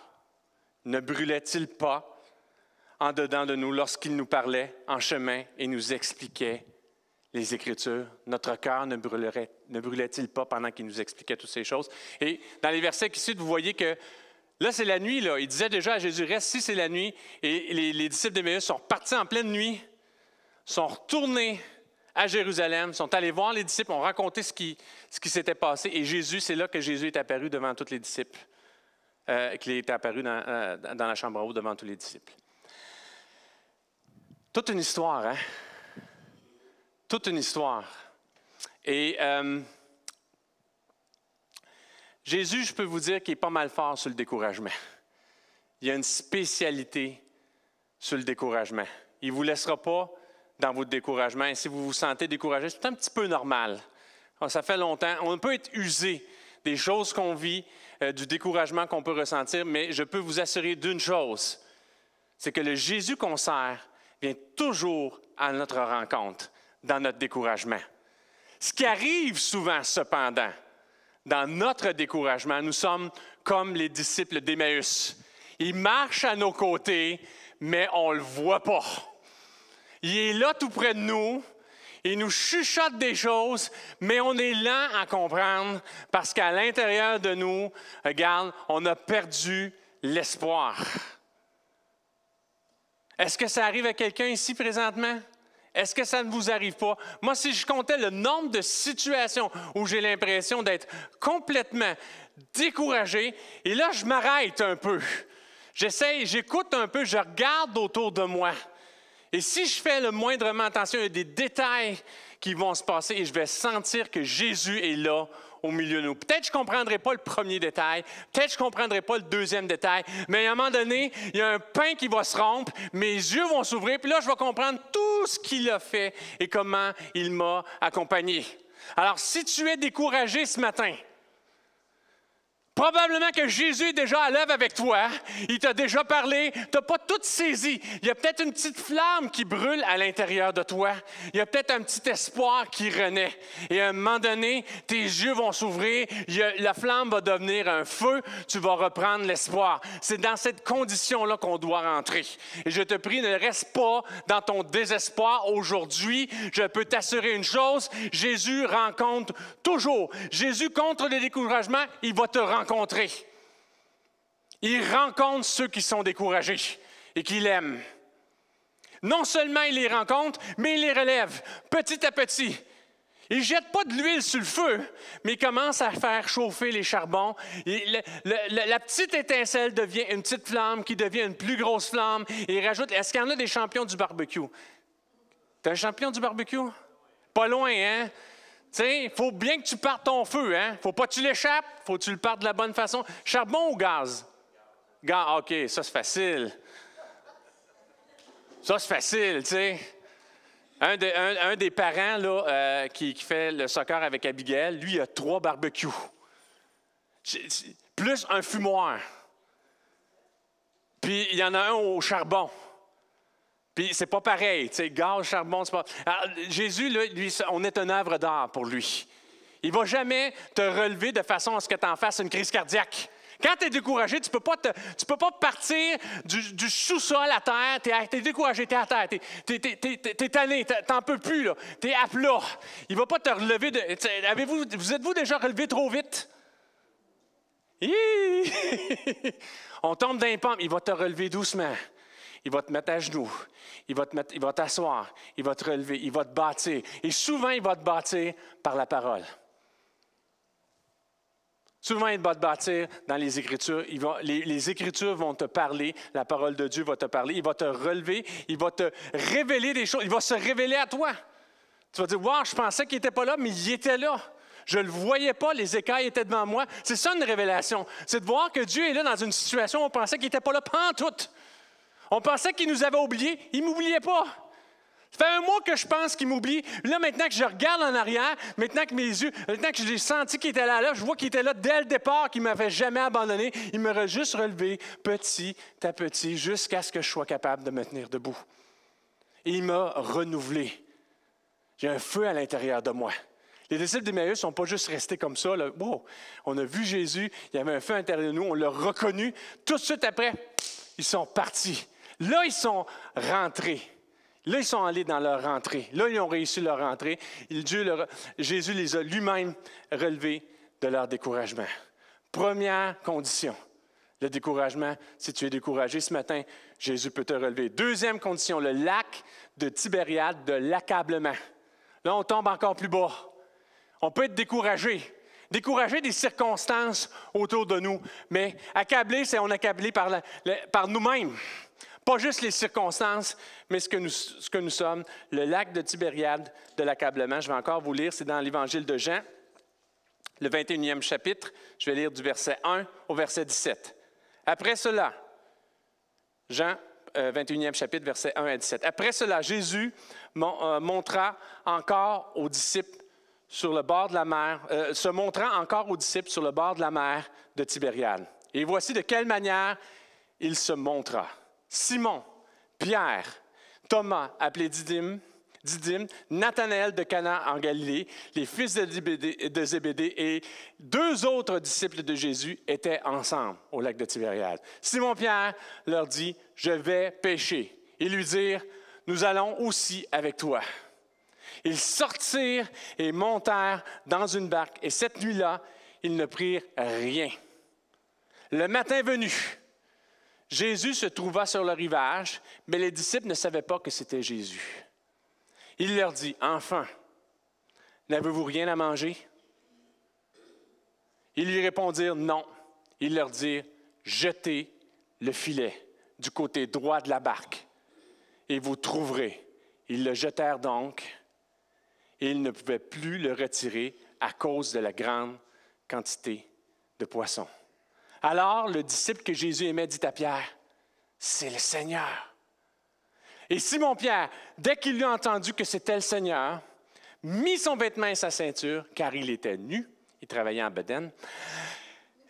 ne brûlait-il pas en dedans de nous lorsqu'il nous parlait en chemin et nous expliquait les Écritures? Notre cœur ne brûlait-il pas pendant qu'il nous expliquait toutes ces choses? » Et dans les versets qui suivent, vous voyez que là, c'est la nuit. Là. Il disait déjà à Jésus, « Reste si c'est la nuit. » Et les disciples d'Emmaüs sont repartis en pleine nuit, sont retournés à Jérusalem, sont allés voir les disciples, ont raconté ce qui s'était passé. Et Jésus, c'est là que Jésus est apparu devant tous les disciples, qu'il est apparu dans la chambre en haut devant tous les disciples. Toute une histoire, hein? Toute une histoire. Et Jésus, je peux vous dire qu'il est pas mal fort sur le découragement. Il y a une spécialité sur le découragement. Il ne vous laissera pas dans votre découragement. Et si vous vous sentez découragé, c'est un petit peu normal. Ça fait longtemps. On peut être usé des choses qu'on vit, du découragement qu'on peut ressentir, mais je peux vous assurer d'une chose, c'est que le Jésus qu'on sert vient toujours à notre rencontre dans notre découragement. Ce qui arrive souvent, cependant, dans notre découragement, nous sommes comme les disciples d'Emmaüs. Ils marchent à nos côtés, mais on ne le voit pas. Il est là tout près de nous, il nous chuchote des choses, mais on est lent à comprendre parce qu'à l'intérieur de nous, regarde, on a perdu l'espoir. Est-ce que ça arrive à quelqu'un ici présentement? Est-ce que ça ne vous arrive pas? Moi, si je comptais le nombre de situations où j'ai l'impression d'être complètement découragé, et là, je m'arrête un peu. J'écoute un peu, je regarde autour de moi. Et si je fais le moindrement attention, il y a des détails qui vont se passer et je vais sentir que Jésus est là au milieu de nous. Peut-être que je ne comprendrai pas le premier détail, peut-être que je ne comprendrai pas le deuxième détail, mais à un moment donné, il y a un pain qui va se rompre, mes yeux vont s'ouvrir, puis là, je vais comprendre tout ce qu'il a fait et comment il m'a accompagné. Alors, si tu es découragé ce matin, probablement que Jésus est déjà à l'œuvre avec toi. Il t'a déjà parlé. Tu n'as pas tout saisi. Il y a peut-être une petite flamme qui brûle à l'intérieur de toi. Il y a peut-être un petit espoir qui renaît. Et à un moment donné, tes yeux vont s'ouvrir. La flamme va devenir un feu. Tu vas reprendre l'espoir. C'est dans cette condition-là qu'on doit rentrer. Et je te prie, ne reste pas dans ton désespoir aujourd'hui. Je peux t'assurer une chose. Jésus rencontre toujours. Jésus, contre le découragement, il va te rencontrer. Il rencontre ceux qui sont découragés et qui l'aiment. Non seulement il les rencontre, mais il les relève petit à petit. Il ne jette pas de l'huile sur le feu, mais il commence à faire chauffer les charbons. La petite étincelle devient une petite flamme qui devient une plus grosse flamme. Et il rajoute, est-ce qu'il y en a des champions du barbecue? T'es un champion du barbecue? Pas loin, hein? Tu sais, il faut bien que tu partes ton feu, hein? Faut pas que tu l'échappes, faut que tu le partes de la bonne façon. Charbon ou gaz? Gaz, OK, ça c'est facile. Ça c'est facile, tu sais. Un des parents là, qui fait le soccer avec Abigail, lui, il a 3 barbecues. Plus un fumoir. Puis il y en a un au charbon. Puis c'est pas pareil, tu sais, gaz, charbon, c'est pas... Alors, Jésus, là, lui, on est une œuvre d'art pour lui. Il ne va jamais te relever de façon à ce que tu en fasses une crise cardiaque. Quand tu es découragé, tu ne peux pas partir du sous-sol à terre. Tu es découragé, tu es à terre, tu es tanné, tu n'en peux plus, tu es à plat. Il ne va pas te relever. Vous êtes-vous déjà relevé trop vite? On tombe dans les pommes, il va te relever doucement. Il va te mettre à genoux, il va t'asseoir, il va te relever, il va te bâtir. Et souvent, il va te bâtir par la parole. Souvent, il va te bâtir dans les Écritures. Les Écritures vont te parler, la parole de Dieu va te parler, il va te relever, il va te révéler des choses, il va se révéler à toi. Tu vas dire, wow, je pensais qu'il n'était pas là, mais il était là. Je ne le voyais pas, les écailles étaient devant moi. C'est ça une révélation. C'est de voir que Dieu est là dans une situation où on pensait qu'il n'était pas là pantoute. On pensait qu'il nous avait oubliés. Il ne m'oubliait pas. Ça fait 1 mois que je pense qu'il m'oublie. Là, maintenant que je regarde en arrière, maintenant que j'ai senti qu'il était là, je vois qu'il était là dès le départ, qu'il ne m'avait jamais abandonné. Il m'aurait juste relevé petit à petit jusqu'à ce que je sois capable de me tenir debout. Et il m'a renouvelé. J'ai un feu à l'intérieur de moi. Les disciples d'Emmaüs ne sont pas juste restés comme ça. Là. Wow, on a vu Jésus, il y avait un feu à l'intérieur de nous, on l'a reconnu. Tout de suite après, ils sont partis. Là, ils sont rentrés. Là, ils sont allés dans leur rentrée. Là, ils ont réussi leur rentrée. Jésus les a lui-même relevés de leur découragement. Première condition, le découragement. Si tu es découragé ce matin, Jésus peut te relever. Deuxième condition, le lac de Tibériade, de l'accablement. Là, on tombe encore plus bas. On peut être découragé. Découragé des circonstances autour de nous. Mais accablé, c'est on est accablé par nous-mêmes. Pas juste les circonstances, mais ce que nous sommes. Le lac de Tibériade de l'accablement. Je vais encore vous lire, c'est dans l'Évangile de Jean, le 21e chapitre. Je vais lire du verset 1 au verset 17. Après cela, Jean, 21e chapitre, verset 1 à 17. Après cela, Jésus montra encore aux disciples sur le bord de la mer, se montrant encore aux disciples sur le bord de la mer de Tibériade. Et voici de quelle manière il se montra. Simon, Pierre, Thomas, appelé Didyme, Nathanaël de Cana en Galilée, les fils de Zébédée et 2 autres disciples de Jésus étaient ensemble au lac de Tibériade. Simon-Pierre leur dit, « Je vais pêcher. » Ils lui dirent, « Nous allons aussi avec toi. » Ils sortirent et montèrent dans une barque, et cette nuit-là, ils ne prirent rien. Le matin venu, Jésus se trouva sur le rivage, mais les disciples ne savaient pas que c'était Jésus. Il leur dit, « Enfants, n'avez-vous rien à manger? » Ils lui répondirent, « Non. » Ils leur dirent, « Jetez le filet du côté droit de la barque, et vous trouverez. » Ils le jetèrent donc, et ils ne pouvaient plus le retirer à cause de la grande quantité de poissons. Alors, le disciple que Jésus aimait dit à Pierre, « C'est le Seigneur. » Et Simon-Pierre, dès qu'il eut entendu que c'était le Seigneur, mit son vêtement et sa ceinture, car il était nu, il travaillait en bedaine,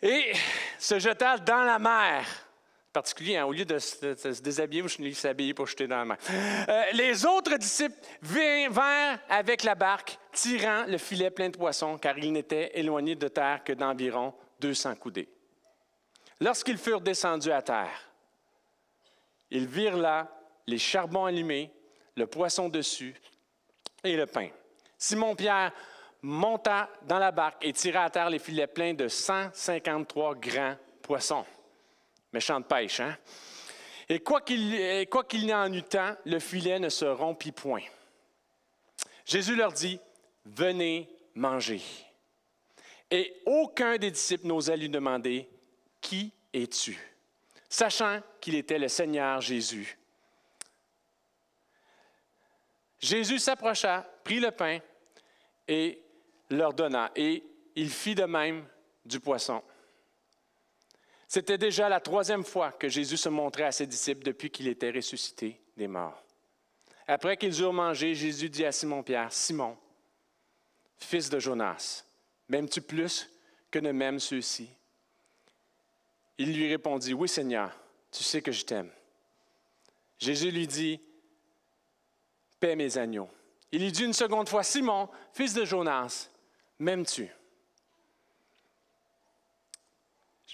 et se jeta dans la mer. Particulier, hein, au lieu de se déshabiller, il s'habillait pour jeter dans la mer. Les autres disciples vinrent avec la barque, tirant le filet plein de poissons, car ils n'étaient éloignés de terre que d'environ 200 coudées. Lorsqu'ils furent descendus à terre, ils virent là les charbons allumés, le poisson dessus et le pain. Simon-Pierre monta dans la barque et tira à terre les filets pleins de 153 grands poissons. Méchante pêche, hein? Et quoi qu'il y en eût tant, le filet ne se rompit point. Jésus leur dit, « venez manger. Et aucun des disciples n'osait lui demander, qui es-tu? Sachant qu'il était le Seigneur Jésus. Jésus s'approcha, prit le pain et leur donna, et il fit de même du poisson. C'était déjà la 3e fois que Jésus se montrait à ses disciples depuis qu'il était ressuscité des morts. Après qu'ils eurent mangé, Jésus dit à Simon-Pierre, « Simon, fils de Jonas, m'aimes-tu plus que ne m'aiment ceux-ci? » Il lui répondit, « Oui, Seigneur, tu sais que je t'aime. » Jésus lui dit, « Paie mes agneaux. » Il lui dit une seconde fois, « Simon, fils de Jonas, m'aimes-tu? »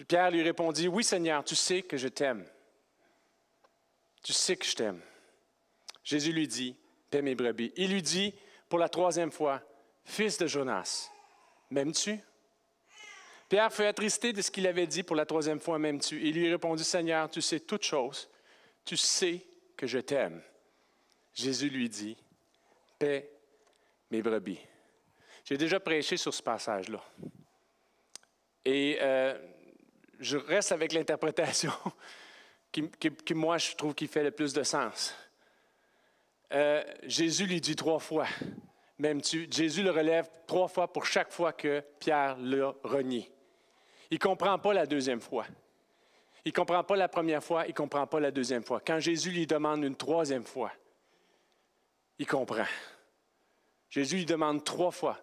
Pierre lui répondit, « Oui, Seigneur, tu sais que je t'aime. Tu sais que je t'aime. » Jésus lui dit, « Paie mes brebis. » Il lui dit, pour la 3e fois, « Fils de Jonas, m'aimes-tu? » Pierre fut attristé de ce qu'il avait dit pour la 3e fois, « M'aimes-tu? » Il lui répondit, « Seigneur, tu sais toutes choses. Tu sais que je t'aime. » Jésus lui dit, « Paie mes brebis. » J'ai déjà prêché sur ce passage-là. Et je reste avec l'interprétation qui, moi, je trouve qui fait le plus de sens. Jésus lui dit 3 fois, « M'aimes-tu? » Jésus le relève 3 fois pour chaque fois que Pierre l'a renié. Il ne comprend pas la 2e fois. Il ne comprend pas la première fois, il ne comprend pas la 2e fois. Quand Jésus lui demande une 3e fois, il comprend. Jésus lui demande 3 fois.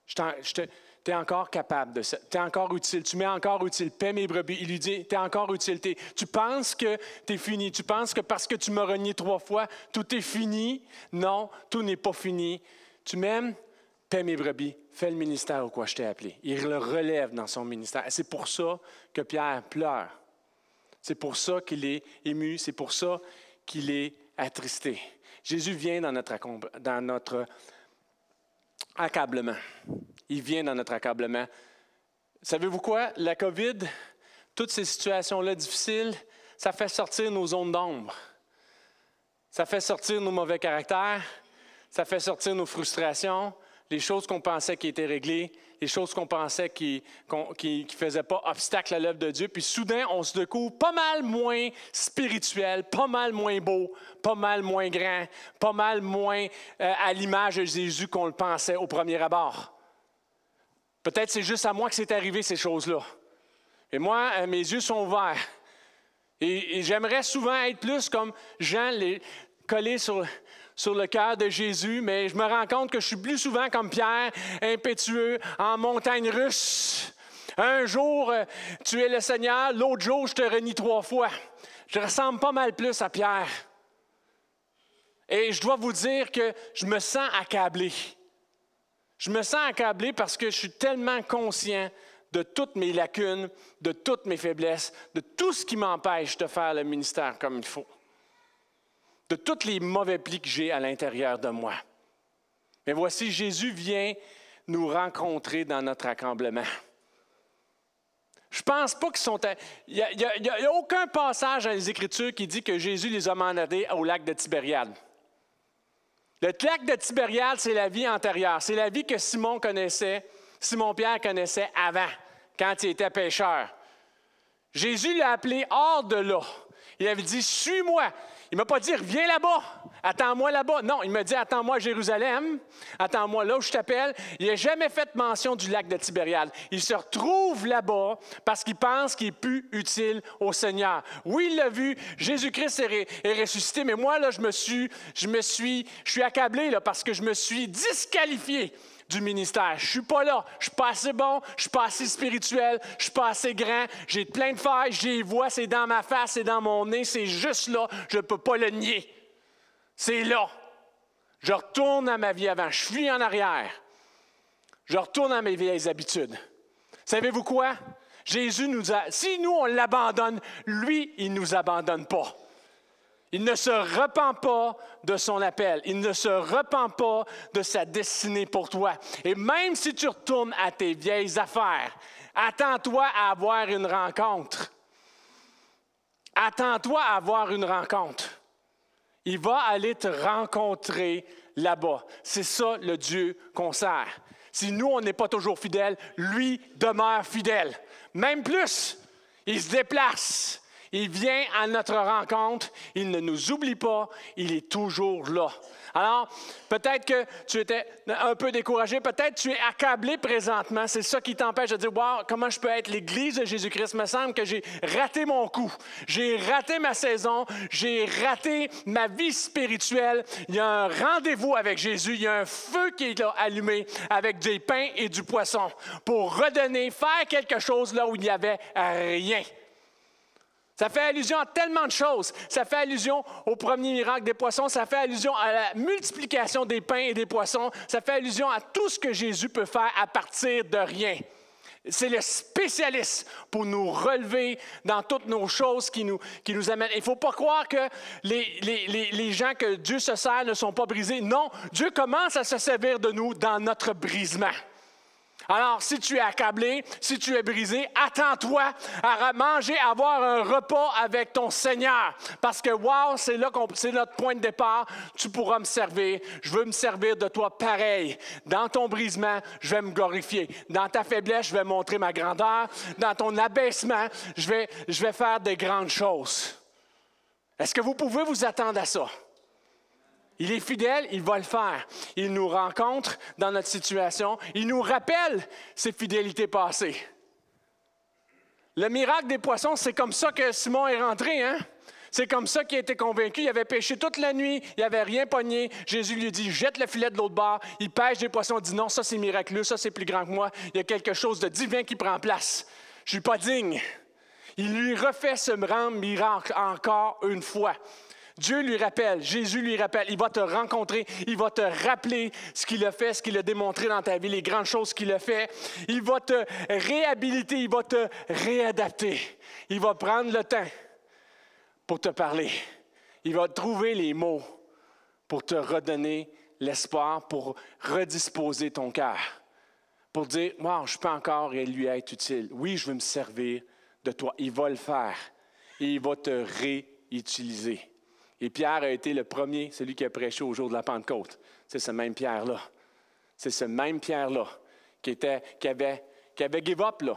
Tu es encore capable de ça. Tu es encore utile. Tu m'es encore utile. Paie mes brebis. Il lui dit, tu es encore utile. Tu penses que tu es fini. Tu penses que parce que tu m'as renié 3 fois, tout est fini. Non, tout n'est pas fini. Tu m'aimes? Paie mes brebis. Fais le ministère au quoi je t'ai appelé. Il le relève dans son ministère. C'est pour ça que Pierre pleure. C'est pour ça qu'il est ému. C'est pour ça qu'il est attristé. Jésus vient dans notre accablement. Il vient dans notre accablement. Savez-vous quoi? La COVID, toutes ces situations-là difficiles, ça fait sortir nos zones d'ombre. Ça fait sortir nos mauvais caractères. Ça fait sortir nos frustrations, les choses qu'on pensait qui étaient réglées, les choses qu'on pensait qui ne faisaient pas obstacle à l'œuvre de Dieu. Puis soudain, on se découvre pas mal moins spirituel, pas mal moins beau, pas mal moins grand, pas mal moins à l'image de Jésus qu'on le pensait au premier abord. Peut-être c'est juste à moi que c'est arrivé ces choses-là. Et moi, mes yeux sont ouverts. Et j'aimerais souvent être plus comme Jean, collé sur le cœur de Jésus, mais je me rends compte que je suis plus souvent comme Pierre, impétueux, en montagne russe. Un jour, tu es le Seigneur, l'autre jour, je te renie 3 fois. Je ressemble pas mal plus à Pierre. Et je dois vous dire que je me sens accablé. Je me sens accablé parce que je suis tellement conscient de toutes mes lacunes, de toutes mes faiblesses, de tout ce qui m'empêche de faire le ministère comme il faut. De tous les mauvais plis que j'ai à l'intérieur de moi. Mais voici, Jésus vient nous rencontrer dans notre accablement. Je ne pense pas qu'ils sont... Il n'y a aucun passage dans les Écritures qui dit que Jésus les a mandés au lac de Tibériade. Le lac de Tibériade, c'est la vie antérieure. C'est la vie que Simon-Pierre connaissait avant, quand il était pêcheur. Jésus l'a appelé hors de là. Il avait dit, « Suis-moi ». Il ne m'a pas dit, « Reviens là-bas, attends-moi là-bas ». Non, il m'a dit, « Attends-moi à Jérusalem, attends-moi là où je t'appelle ». Il n'a jamais fait mention du lac de Tibériade. Il se retrouve là-bas parce qu'il pense qu'il est plus utile au Seigneur. Oui, il l'a vu, Jésus-Christ est ressuscité, mais moi, là, je suis accablé là, parce que je me suis disqualifié du ministère. Je ne suis pas là. Je ne suis pas assez bon, je ne suis pas assez spirituel, je ne suis pas assez grand, j'ai plein de failles, j'ai les vois, c'est dans ma face, c'est dans mon nez, c'est juste là, je ne peux pas le nier. C'est là. Je retourne à ma vie avant, je fuis en arrière. Je retourne à mes vieilles habitudes. Savez-vous quoi? Jésus si nous on l'abandonne, lui, il ne nous abandonne pas. Il ne se repent pas de son appel. Il ne se repent pas de sa destinée pour toi. Et même si tu retournes à tes vieilles affaires, attends-toi à avoir une rencontre. Attends-toi à avoir une rencontre. Il va aller te rencontrer là-bas. C'est ça le Dieu qu'on sert. Si nous, on n'est pas toujours fidèles, lui demeure fidèle. Même plus, il se déplace. Il vient à notre rencontre. Il ne nous oublie pas. Il est toujours là. Alors, peut-être que tu étais un peu découragé, peut-être tu es accablé présentement. C'est ça qui t'empêche de dire, wow, comment je peux être l'Église de Jésus-Christ? Il me semble que j'ai raté mon coup. J'ai raté ma saison. J'ai raté ma vie spirituelle. Il y a un rendez-vous avec Jésus. Il y a un feu qui est là allumé avec des pains et du poisson pour redonner, faire quelque chose là où il n'y avait rien. Ça fait allusion à tellement de choses. Ça fait allusion au premier miracle des poissons. Ça fait allusion à la multiplication des pains et des poissons. Ça fait allusion à tout ce que Jésus peut faire à partir de rien. C'est le spécialiste pour nous relever dans toutes nos choses qui nous amènent. Il ne faut pas croire que les gens que Dieu se sert ne sont pas brisés. Non, Dieu commence à se servir de nous dans notre brisement. Alors, si tu es accablé, si tu es brisé, attends-toi à manger, à avoir un repas avec ton Seigneur. Parce que, wow, c'est notre point de départ. Tu pourras me servir. Je veux me servir de toi pareil. Dans ton brisement, je vais me glorifier. Dans ta faiblesse, je vais montrer ma grandeur. Dans ton abaissement, je vais faire de grandes choses. Est-ce que vous pouvez vous attendre à ça? Il est fidèle, il va le faire. Il nous rencontre dans notre situation. Il nous rappelle ses fidélités passées. Le miracle des poissons, c'est comme ça que Simon est rentré, hein? C'est comme ça qu'il a été convaincu. Il avait pêché toute la nuit, il n'avait rien pogné. Jésus lui dit, jette le filet de l'autre bord. Il pêche des poissons, il dit, non, ça c'est miraculeux, ça c'est plus grand que moi. Il y a quelque chose de divin qui prend place. Je ne suis pas digne. Il lui refait ce miracle encore une fois. Dieu lui rappelle, Jésus lui rappelle, il va te rencontrer, il va te rappeler ce qu'il a fait, ce qu'il a démontré dans ta vie, les grandes choses qu'il a fait. Il va te réhabiliter, il va te réadapter. Il va prendre le temps pour te parler. Il va trouver les mots pour te redonner l'espoir, pour redisposer ton cœur. Pour dire, wow, je peux encore lui être utile. Oui, je veux me servir de toi. Il va le faire et il va te réutiliser. Et Pierre a été le premier, celui qui a prêché au jour de la Pentecôte. C'est ce même Pierre-là. C'est ce même Pierre-là qui avait give up, là,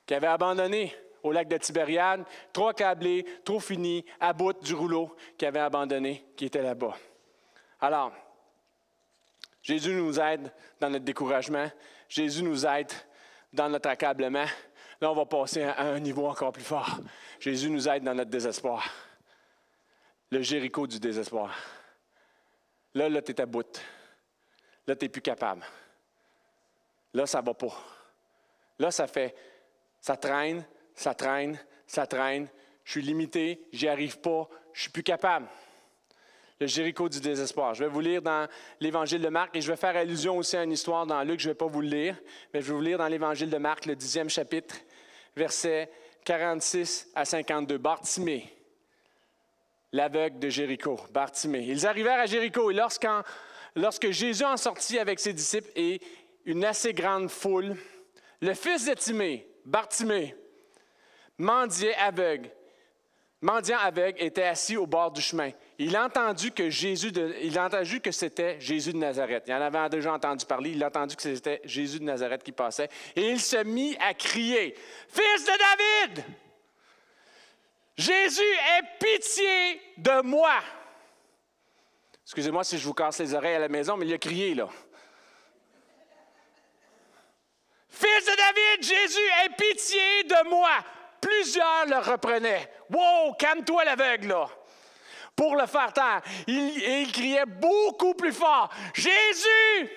qui avait abandonné au lac de Tibériade, trop accablé, trop fini, à bout du rouleau, qui avait abandonné, qui était là-bas. Alors, Jésus nous aide dans notre découragement. Jésus nous aide dans notre accablement. Là, on va passer à un niveau encore plus fort. Jésus nous aide dans notre désespoir. Le Jéricho du désespoir. Là, tu es à bout. Là, tu n'es plus capable. Là, ça ne va pas. Là, ça traîne. Je suis limité, j'y arrive pas, je ne suis plus capable. Le Jéricho du désespoir. Je vais vous lire dans l'Évangile de Marc et je vais faire allusion aussi à une histoire dans Luc, je ne vais pas vous le lire, mais je vais vous lire dans l'Évangile de Marc, le 10e chapitre, versets 46 à 52. Bartimée. L'aveugle de Jéricho, Bartimée. Ils arrivèrent à Jéricho et lorsque Jésus en sortit avec ses disciples et une assez grande foule, le fils de Timée, Bartimée, mendiant aveugle, était assis au bord du chemin. Il a entendu que c'était Jésus de Nazareth. Il en avait déjà entendu parler. Il a entendu que c'était Jésus de Nazareth qui passait. Et il se mit à crier, « Fils de David! Jésus, aie pitié de moi! » Excusez-moi si je vous casse les oreilles à la maison, mais il a crié, là. « Fils de David, Jésus, aie pitié de moi! » Plusieurs le reprenaient. « Wow, calme-toi l'aveugle, là! » Pour le faire taire. Il criait beaucoup plus fort. « Jésus,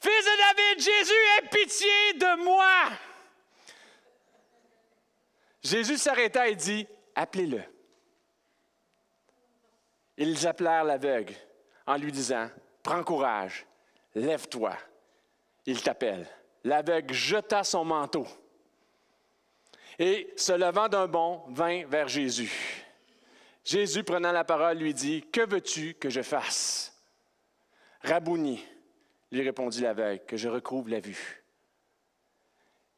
fils de David, Jésus, aie pitié de moi! » Jésus s'arrêta et dit, « Appelez-le. » Ils appelèrent l'aveugle en lui disant, « Prends courage, lève-toi, il t'appelle. » L'aveugle jeta son manteau et, se levant d'un bond, vint vers Jésus. Jésus, prenant la parole, lui dit, « Que veux-tu que je fasse? » « Rabouni, lui répondit l'aveugle, « que je recouvre la vue. »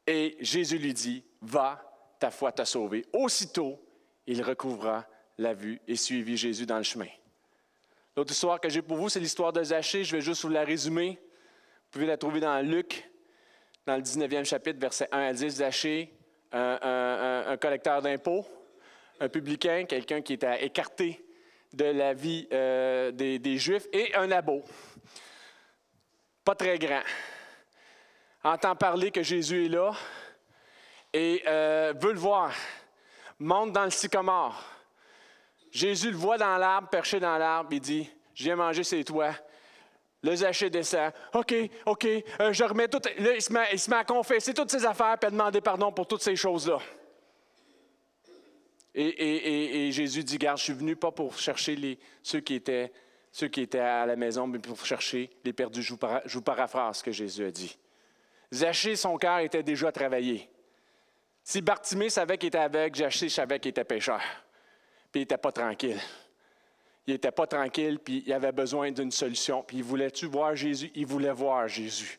Et Jésus lui dit, « Va, ta foi t'a sauvé. » Aussitôt, il recouvra la vue et suivit Jésus dans le chemin. L'autre histoire que j'ai pour vous, c'est l'histoire de Zachée. Je vais juste vous la résumer. Vous pouvez la trouver dans Luc, dans le 19e chapitre, versets 1 à 10. Zachée, un collecteur d'impôts, un publicain, quelqu'un qui était écarté de la vie des Juifs, et un abo. Pas très grand. Entend parler que Jésus est là et veut le voir. Monte dans le sycomore. Jésus le voit dans l'arbre, perché dans l'arbre, il dit, « Je viens manger, c'est toi. » Le Zachée descend. « OK, je remets tout. » Là, il se met à confesser toutes ses affaires et à demander pardon pour toutes ces choses-là. Et Jésus dit, « Garde, je suis venu pas pour chercher ceux qui étaient à la maison, mais pour chercher les perdus. » Je vous paraphrase ce que Jésus a dit. Zachée, son cœur était déjà travaillé. Si Bartimée savait qu'il était aveugle, Zachée savait qu'il était pécheur. Puis il n'était pas tranquille. Il n'était pas tranquille, puis il avait besoin d'une solution. Puis il voulait-tu voir Jésus? Il voulait voir Jésus.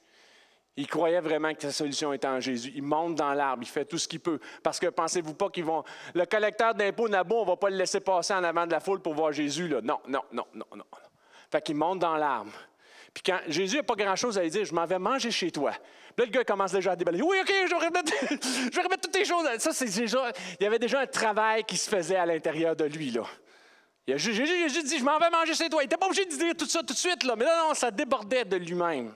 Il croyait vraiment que sa solution était en Jésus. Il monte dans l'arbre, il fait tout ce qu'il peut. Parce que pensez-vous pas qu'ils vont... Le collecteur d'impôts Nabo, on ne va pas le laisser passer en avant de la foule pour voir Jésus, là. Non. Fait qu'il monte dans l'arbre. Puis quand Jésus n'a pas grand-chose à lui dire, « Je m'en vais manger chez toi. » Là, le gars commence déjà à déballer. « Oui, OK, je vais remettre toutes tes choses. » Ça, c'est déjà... Il y avait déjà un travail qui se faisait à l'intérieur de lui, là. Jésus a juste dit, « Je m'en vais manger chez toi. » Il n'était pas obligé de dire tout ça tout de suite, là. Mais là, non, ça débordait de lui-même.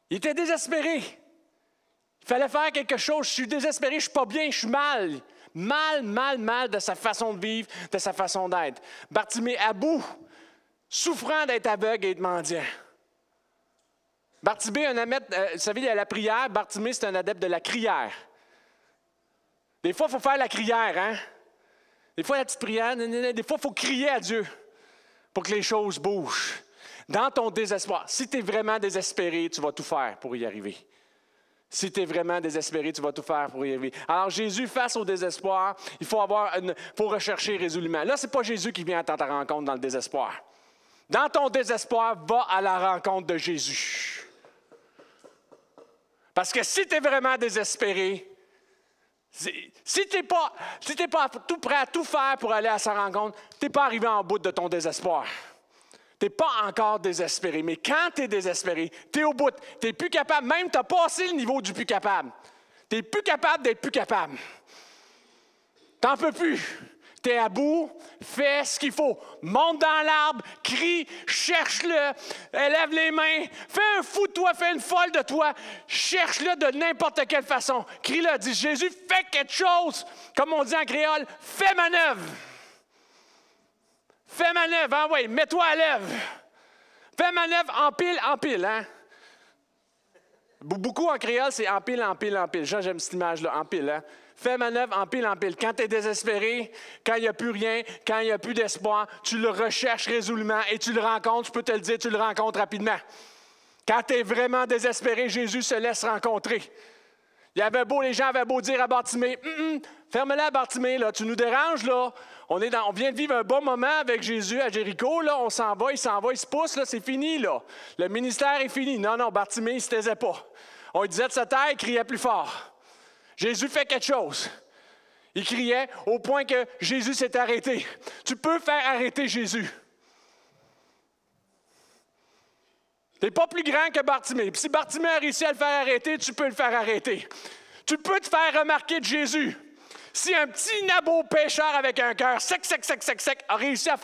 Il était désespéré. Il fallait faire quelque chose. Je suis désespéré, je ne suis pas bien, je suis mal. Mal de sa façon de vivre, de sa façon d'être. Bartimée à bout, souffrant d'être aveugle et de mendiant. Bartimée, un adepte, vous savez, il y a la prière. Bartimée, c'est un adepte de la crière. Des fois, il faut faire la crière, hein? Des fois, la petite prière, des fois, il faut crier à Dieu pour que les choses bougent. Dans ton désespoir, si tu es vraiment désespéré, tu vas tout faire pour y arriver. Si tu es vraiment désespéré, tu vas tout faire pour y arriver. Alors, Jésus, face au désespoir, il faut rechercher résolument. Là, ce n'est pas Jésus qui vient à ta rencontre dans le désespoir. Dans ton désespoir, va à la rencontre de Jésus. Parce que si tu es vraiment désespéré, si tu n'es pas tout prêt à tout faire pour aller à sa rencontre, tu n'es pas arrivé en bout de ton désespoir. Tu n'es pas encore désespéré. Mais quand tu es désespéré, tu es au bout. Tu n'es plus capable. Même tu as passé le niveau du plus capable. Tu n'es plus capable d'être plus capable. Tu n'en peux plus. Tu es à bout, fais ce qu'il faut. Monte dans l'arbre, crie, cherche-le, élève les mains, fais un fou de toi, fais une folle de toi, cherche-le de n'importe quelle façon. Crie-le, dis Jésus, fais quelque chose, comme on dit en créole, fais manœuvre. Fais manœuvre, hein, oui, mets-toi à l'œuvre. Fais manœuvre en pile, hein. Beaucoup en créole, c'est en pile. J'aime cette image-là, en pile, hein. Fais manœuvre en pile. Quand tu es désespéré, quand il n'y a plus rien, quand il n'y a plus d'espoir, tu le recherches résolument et tu le rencontres, je peux te le dire, tu le rencontres rapidement. Quand tu es vraiment désespéré, Jésus se laisse rencontrer. Les gens avaient beau dire à Bartimée, ferme-la Bartimée, là, tu nous déranges, là. On vient de vivre un bon moment avec Jésus à Jéricho, là, on s'en va, il se pousse, là, c'est fini, là. Le ministère est fini. Non, Bartimée, il ne se taisait pas. On lui disait de se taire, il criait plus fort. Jésus fait quelque chose. Il criait au point que Jésus s'est arrêté. Tu peux faire arrêter Jésus. Tu n'es pas plus grand que Bartimée. Puis si Bartimée a réussi à le faire arrêter, tu peux le faire arrêter. Tu peux te faire remarquer de Jésus. Si un petit nabo pécheur avec un cœur sec, a réussi à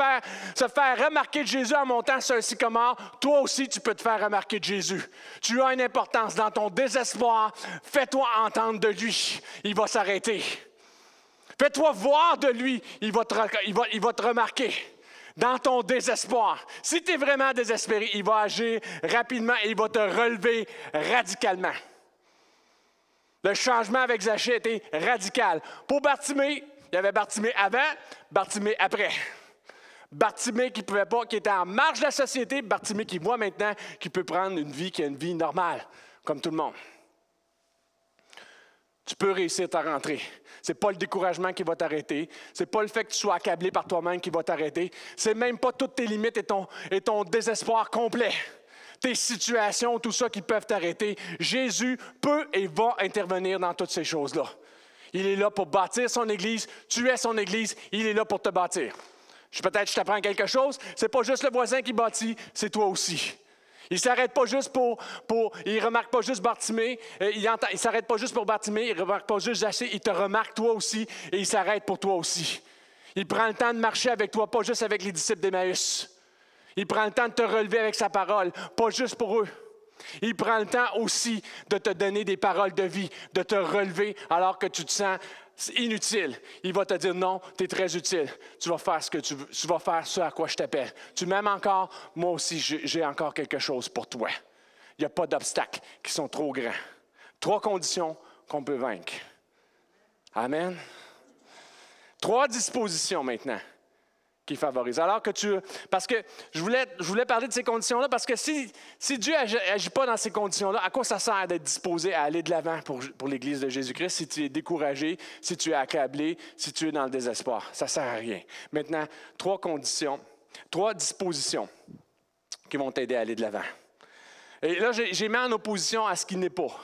se faire remarquer de Jésus en montant sur un sycomore, toi aussi, tu peux te faire remarquer de Jésus. Tu as une importance dans ton désespoir. Fais-toi entendre de lui. Il va s'arrêter. Fais-toi voir de lui. Il va te remarquer. Dans ton désespoir. Si tu es vraiment désespéré, il va agir rapidement et il va te relever radicalement. Le changement avec Zachée était radical. Pour Bartimée, il y avait Bartimée avant, Bartimée après. Bartimée qui pouvait pas, qui était en marge de la société, Bartimée qui voit maintenant qu'il peut prendre une vie normale, comme tout le monde. Tu peux réussir ta rentrée. Ce n'est pas le découragement qui va t'arrêter. Ce n'est pas le fait que tu sois accablé par toi-même qui va t'arrêter. Ce n'est même pas toutes tes limites et ton désespoir complet. Tes situations, tout ça qui peuvent t'arrêter. Jésus peut et va intervenir dans toutes ces choses-là. Il est là pour bâtir son Église. Tu es son Église. Il est là pour te bâtir. Peut-être je t'apprends quelque chose. C'est pas juste le voisin qui bâtit, c'est toi aussi. Il ne s'arrête pas juste il remarque pas juste Bartimée, il ne s'arrête pas juste pour Bartimée, il ne remarque pas juste Zaché, il te remarque toi aussi et il s'arrête pour toi aussi. Il prend le temps de marcher avec toi, pas juste avec les disciples d'Emmaüs. Il prend le temps de te relever avec sa parole, pas juste pour eux. Il prend le temps aussi de te donner des paroles de vie, de te relever alors que tu te sens inutile. Il va te dire non, tu es très utile. Tu vas faire ce que tu veux. Tu vas faire ce à quoi je t'appelle. Tu m'aimes encore? Moi aussi, j'ai encore quelque chose pour toi. Il n'y a pas d'obstacles qui sont trop grands. 3 conditions qu'on peut vaincre. Amen. 3 dispositions maintenant qui favorisent. Parce que je voulais parler de ces conditions-là, parce que si Dieu n'agit pas dans ces conditions-là, à quoi ça sert d'être disposé à aller de l'avant pour l'Église de Jésus-Christ si tu es découragé, si tu es accablé, si tu es dans le désespoir? Ça ne sert à rien. Maintenant, 3 dispositions qui vont t'aider à aller de l'avant. Et là, j'ai mis en opposition à ce qui n'est pas.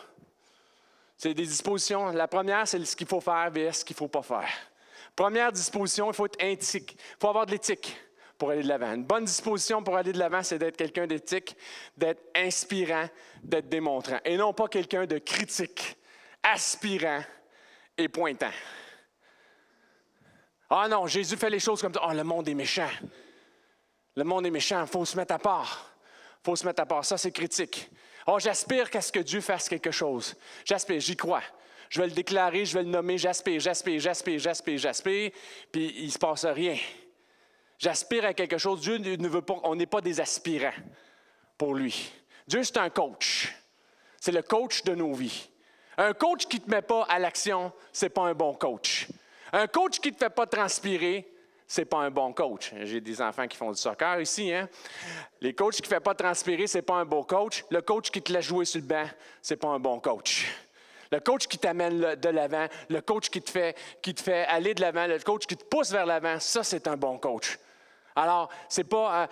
C'est des dispositions. La première, c'est ce qu'il faut faire vers ce qu'il ne faut pas faire. Première disposition, il faut être éthique. Il faut avoir de l'éthique pour aller de l'avant. Une bonne disposition pour aller de l'avant, c'est d'être quelqu'un d'éthique, d'être inspirant, d'être démontrant. Et non pas quelqu'un de critique, aspirant et pointant. Ah non, Jésus fait les choses comme ça. Ah, le monde est méchant. Le monde est méchant, il faut se mettre à part. Il faut se mettre à part. Ça, c'est critique. Oh, j'aspire qu'à ce que Dieu fasse quelque chose. J'aspire, j'y crois. Je vais le déclarer, je vais le nommer, j'aspire, puis il ne se passe rien. J'aspire à quelque chose. Dieu ne veut pas, on n'est pas des aspirants pour lui. Dieu, c'est un coach. C'est le coach de nos vies. Un coach qui ne te met pas à l'action, ce n'est pas un bon coach. Un coach qui ne te fait pas transpirer, ce n'est pas un bon coach. J'ai des enfants qui font du soccer ici. Hein? Les coachs qui ne font pas transpirer, ce n'est pas un bon coach. Le coach qui te laisse jouer sur le banc, ce n'est pas un bon coach. Le coach qui t'amène de l'avant, le coach qui te fait aller de l'avant, le coach qui te pousse vers l'avant, ça, c'est un bon coach. Alors, c'est pas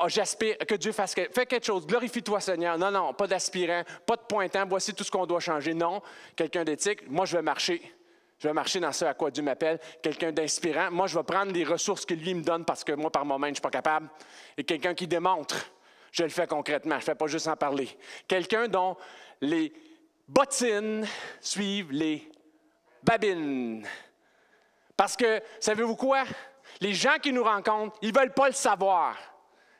j'aspire que Dieu fasse fais quelque chose, glorifie-toi, Seigneur. Non, pas d'aspirant, pas de pointant, voici tout ce qu'on doit changer. Non, quelqu'un d'éthique, moi, je vais marcher. Je vais marcher dans ce à quoi Dieu m'appelle. Quelqu'un d'inspirant, moi, je vais prendre les ressources que lui me donne parce que moi, par moi-même, je ne suis pas capable. Et quelqu'un qui démontre, je le fais concrètement, je ne fais pas juste en parler. Quelqu'un dont les bottines suivent les babines. Parce que, savez-vous quoi? Les gens qui nous rencontrent, ils ne veulent pas le savoir.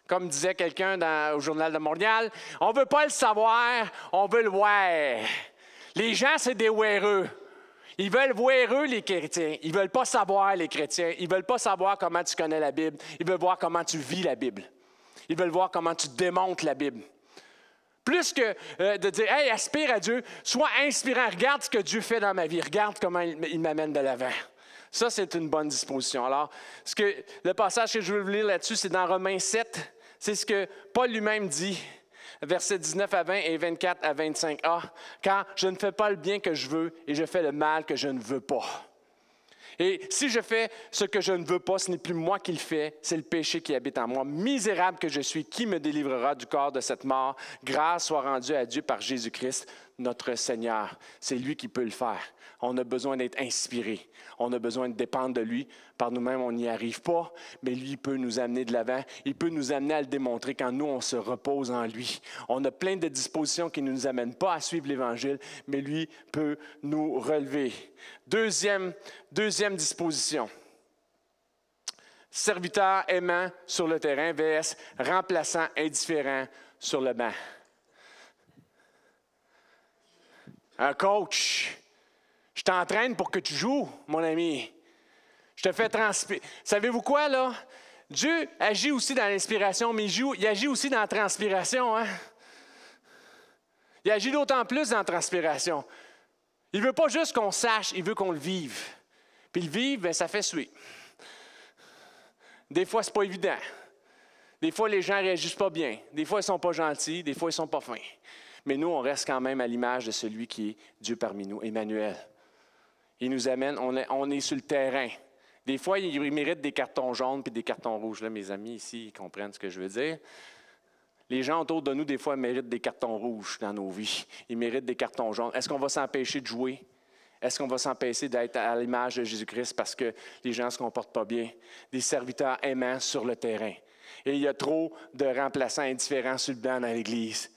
Comme disait quelqu'un au Journal de Montréal, on ne veut pas le savoir, on veut le voir. Les gens, c'est des weareux. Ils veulent voir les chrétiens. Ils ne veulent pas savoir les chrétiens. Ils ne veulent pas savoir comment tu connais la Bible. Ils veulent voir comment tu vis la Bible. Ils veulent voir comment tu démontres la Bible. Plus que de dire « Hey, aspire à Dieu », sois inspirant. Regarde ce que Dieu fait dans ma vie. Regarde comment il m'amène de l'avant. Ça, c'est une bonne disposition. Alors, le passage que je veux vous lire là-dessus, c'est dans Romains 7. C'est ce que Paul lui-même dit, versets 19 à 20 et 24 à 25a. « Car je ne fais pas le bien que je veux et je fais le mal que je ne veux pas. Et si je fais ce que je ne veux pas, ce n'est plus moi qui le fais, c'est le péché qui habite en moi. Misérable que je suis, qui me délivrera du corps de cette mort? Grâce soit rendue à Dieu par Jésus-Christ, notre Seigneur. » C'est lui qui peut le faire. On a besoin d'être inspiré. On a besoin de dépendre de lui. Par nous-mêmes, on n'y arrive pas, mais lui peut nous amener de l'avant. Il peut nous amener à le démontrer quand nous, on se repose en lui. On a plein de dispositions qui ne nous amènent pas à suivre l'Évangile, mais lui peut nous relever. Deuxième disposition. Serviteur aimant sur le terrain vs. remplaçant indifférent sur le banc. Un coach. Je t'entraîne pour que tu joues, mon ami. Je te fais transpirer. Savez-vous quoi, là? Dieu agit aussi dans l'inspiration, mais il agit aussi dans la transpiration. Hein? Il agit d'autant plus dans la transpiration. Il ne veut pas juste qu'on sache, il veut qu'on le vive. Puis le vivre, bien, ça fait suer. Des fois, ce n'est pas évident. Des fois, les gens ne réagissent pas bien. Des fois, ils ne sont pas gentils. Des fois, ils ne sont pas fins. Mais nous, on reste quand même à l'image de celui qui est Dieu parmi nous, Emmanuel. Il nous amène, on est sur le terrain. Des fois, il mérite des cartons jaunes puis des cartons rouges. Là, mes amis ici, ils comprennent ce que je veux dire. Les gens autour de nous, des fois, méritent des cartons rouges dans nos vies. Ils méritent des cartons jaunes. Est-ce qu'on va s'empêcher de jouer? Est-ce qu'on va s'empêcher d'être à l'image de Jésus-Christ parce que les gens ne se comportent pas bien? Des serviteurs aimants sur le terrain. Et il y a trop de remplaçants indifférents sur le banc dans l'Église.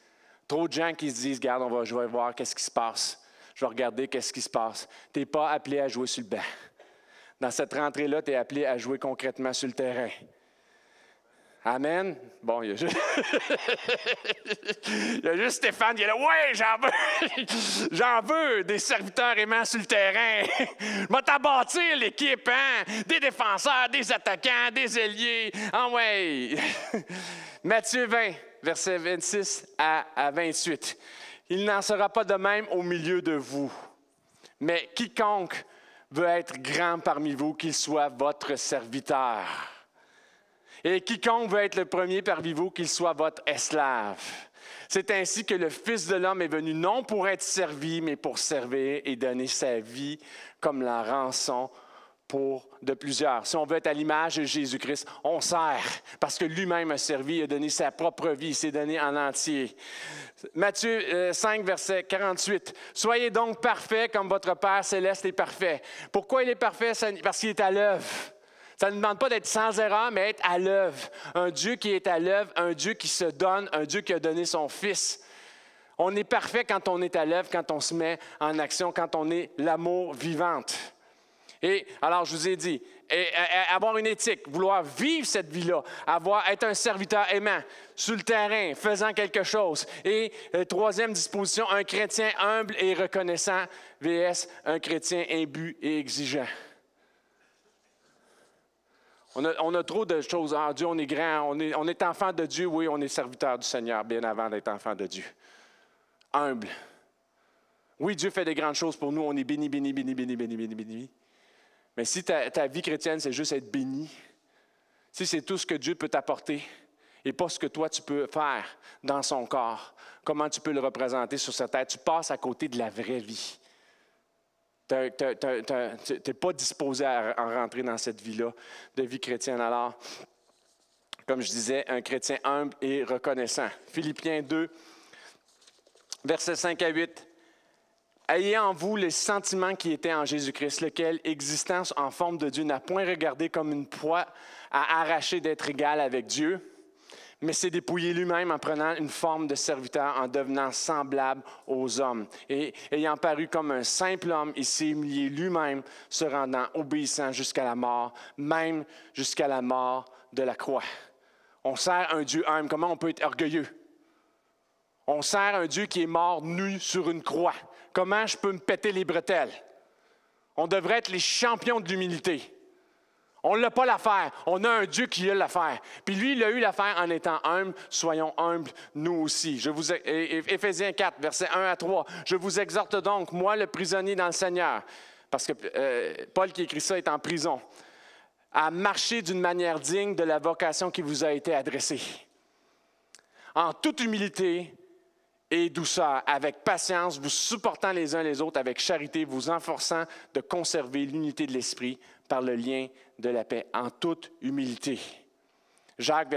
Trop de gens qui se disent, regarde, je vais voir qu'est-ce qui se passe. Je vais regarder qu'est-ce qui se passe. Tu n'es pas appelé à jouer sur le banc. Dans cette rentrée-là, tu es appelé à jouer concrètement sur le terrain. Amen. Bon, il y a juste, il y a juste Stéphane qui est là. Ouais, j'en veux. J'en veux des serviteurs aimants sur le terrain. Je vais t'abâtir l'équipe, hein? Des défenseurs, des attaquants, des ailiers. Ah ouais. Matthieu 20, versets 26 à 28. Il n'en sera pas de même au milieu de vous. Mais quiconque veut être grand parmi vous, qu'il soit votre serviteur. Et quiconque veut être le premier parmi vous, qu'il soit votre esclave. C'est ainsi que le Fils de l'homme est venu non pour être servi, mais pour servir et donner sa vie comme la rançon de plusieurs. Si on veut être à l'image de Jésus-Christ, on sert parce que lui-même a servi et a donné sa propre vie, il s'est donné en entier. Matthieu 5, verset 48. « Soyez donc parfaits comme votre Père céleste est parfait. » Pourquoi il est parfait? Parce qu'il est à l'œuvre. Ça ne demande pas d'être sans erreur, mais être à l'œuvre. Un Dieu qui est à l'œuvre, un Dieu qui se donne, un Dieu qui a donné son Fils. On est parfait quand on est à l'œuvre, quand on se met en action, quand on est l'amour vivante. Et alors, je vous ai dit, avoir une éthique, vouloir vivre cette vie-là, être un serviteur aimant, sur le terrain, faisant quelque chose. Et troisième disposition, un chrétien humble et reconnaissant, vs. un chrétien imbu et exigeant. On a trop de choses. Ah, Dieu, on est grand, on est enfant de Dieu. Oui, on est serviteur du Seigneur, bien avant d'être enfant de Dieu. Humble. Oui, Dieu fait des grandes choses pour nous. On est béni, béni, béni, béni, béni, béni, béni. Mais si ta vie chrétienne, c'est juste être béni, si c'est tout ce que Dieu peut t'apporter et pas ce que toi, tu peux faire dans son corps, comment tu peux le représenter sur sa tête, tu passes à côté de la vraie vie. Tu n'es pas disposé à rentrer dans cette vie-là de vie chrétienne. Alors, comme je disais, un chrétien humble et reconnaissant. Philippiens 2, versets 5 à 8. Ayez en vous les sentiments qui étaient en Jésus-Christ, lequel, existant en forme de Dieu, n'a point regardé comme une proie à arracher d'être égal avec Dieu, mais s'est dépouillé lui-même en prenant une forme de serviteur, en devenant semblable aux hommes. Et ayant paru comme un simple homme, il s'est humilié lui-même, se rendant obéissant jusqu'à la mort, même jusqu'à la mort de la croix. On sert un Dieu humble. Comment on peut être orgueilleux? On sert un Dieu qui est mort nu sur une croix. Comment je peux me péter les bretelles? On devrait être les champions de l'humilité. On n'a pas l'affaire. On a un Dieu qui a l'affaire. Puis lui, il a eu l'affaire en étant humble. Soyons humbles, nous aussi. Éphésiens 4, versets 1 à 3. Je vous exhorte donc, moi, le prisonnier dans le Seigneur, parce que Paul qui écrit ça est en prison, à marcher d'une manière digne de la vocation qui vous a été adressée. En toute humilité et douceur, avec patience, vous supportant les uns les autres, avec charité, vous enforçant de conserver l'unité de l'esprit par le lien de la paix, en toute humilité. Jacques,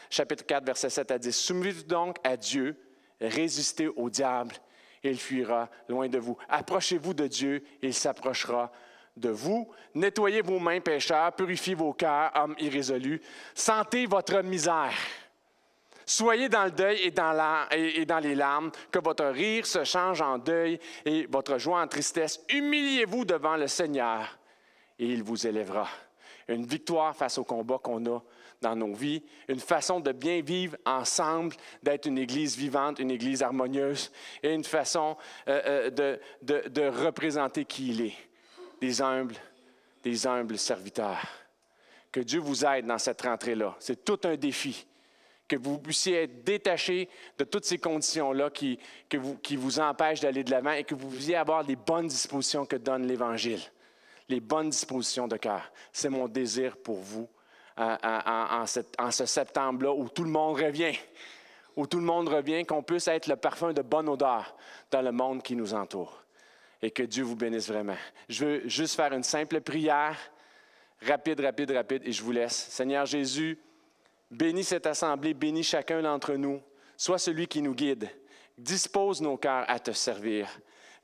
chapitre 4, versets 7 à 10. Soumettez-vous donc à Dieu, résistez au diable, et il fuira loin de vous. Approchez-vous de Dieu, et il s'approchera de vous. Nettoyez vos mains, pécheurs, purifiez vos cœurs, hommes irrésolus. Sentez votre misère. Soyez dans le deuil et dans les larmes, que votre rire se change en deuil et votre joie en tristesse. Humiliez-vous devant le Seigneur et il vous élèvera. Une victoire face au combat qu'on a dans nos vies, une façon de bien vivre ensemble, d'être une Église vivante, une Église harmonieuse et une façon de représenter qui il est. Des humbles serviteurs. Que Dieu vous aide dans cette rentrée-là. C'est tout un défi. Que vous puissiez être détaché de toutes ces conditions-là qui vous empêchent d'aller de l'avant et que vous puissiez avoir les bonnes dispositions que donne l'Évangile. Les bonnes dispositions de cœur. C'est mon désir pour vous en ce septembre-là où tout le monde revient. Où tout le monde revient, qu'on puisse être le parfum de bonne odeur dans le monde qui nous entoure. Et que Dieu vous bénisse vraiment. Je veux juste faire une simple prière, rapide, et je vous laisse. Seigneur Jésus, bénis cette assemblée, bénis chacun d'entre nous. Sois celui qui nous guide. Dispose nos cœurs à te servir.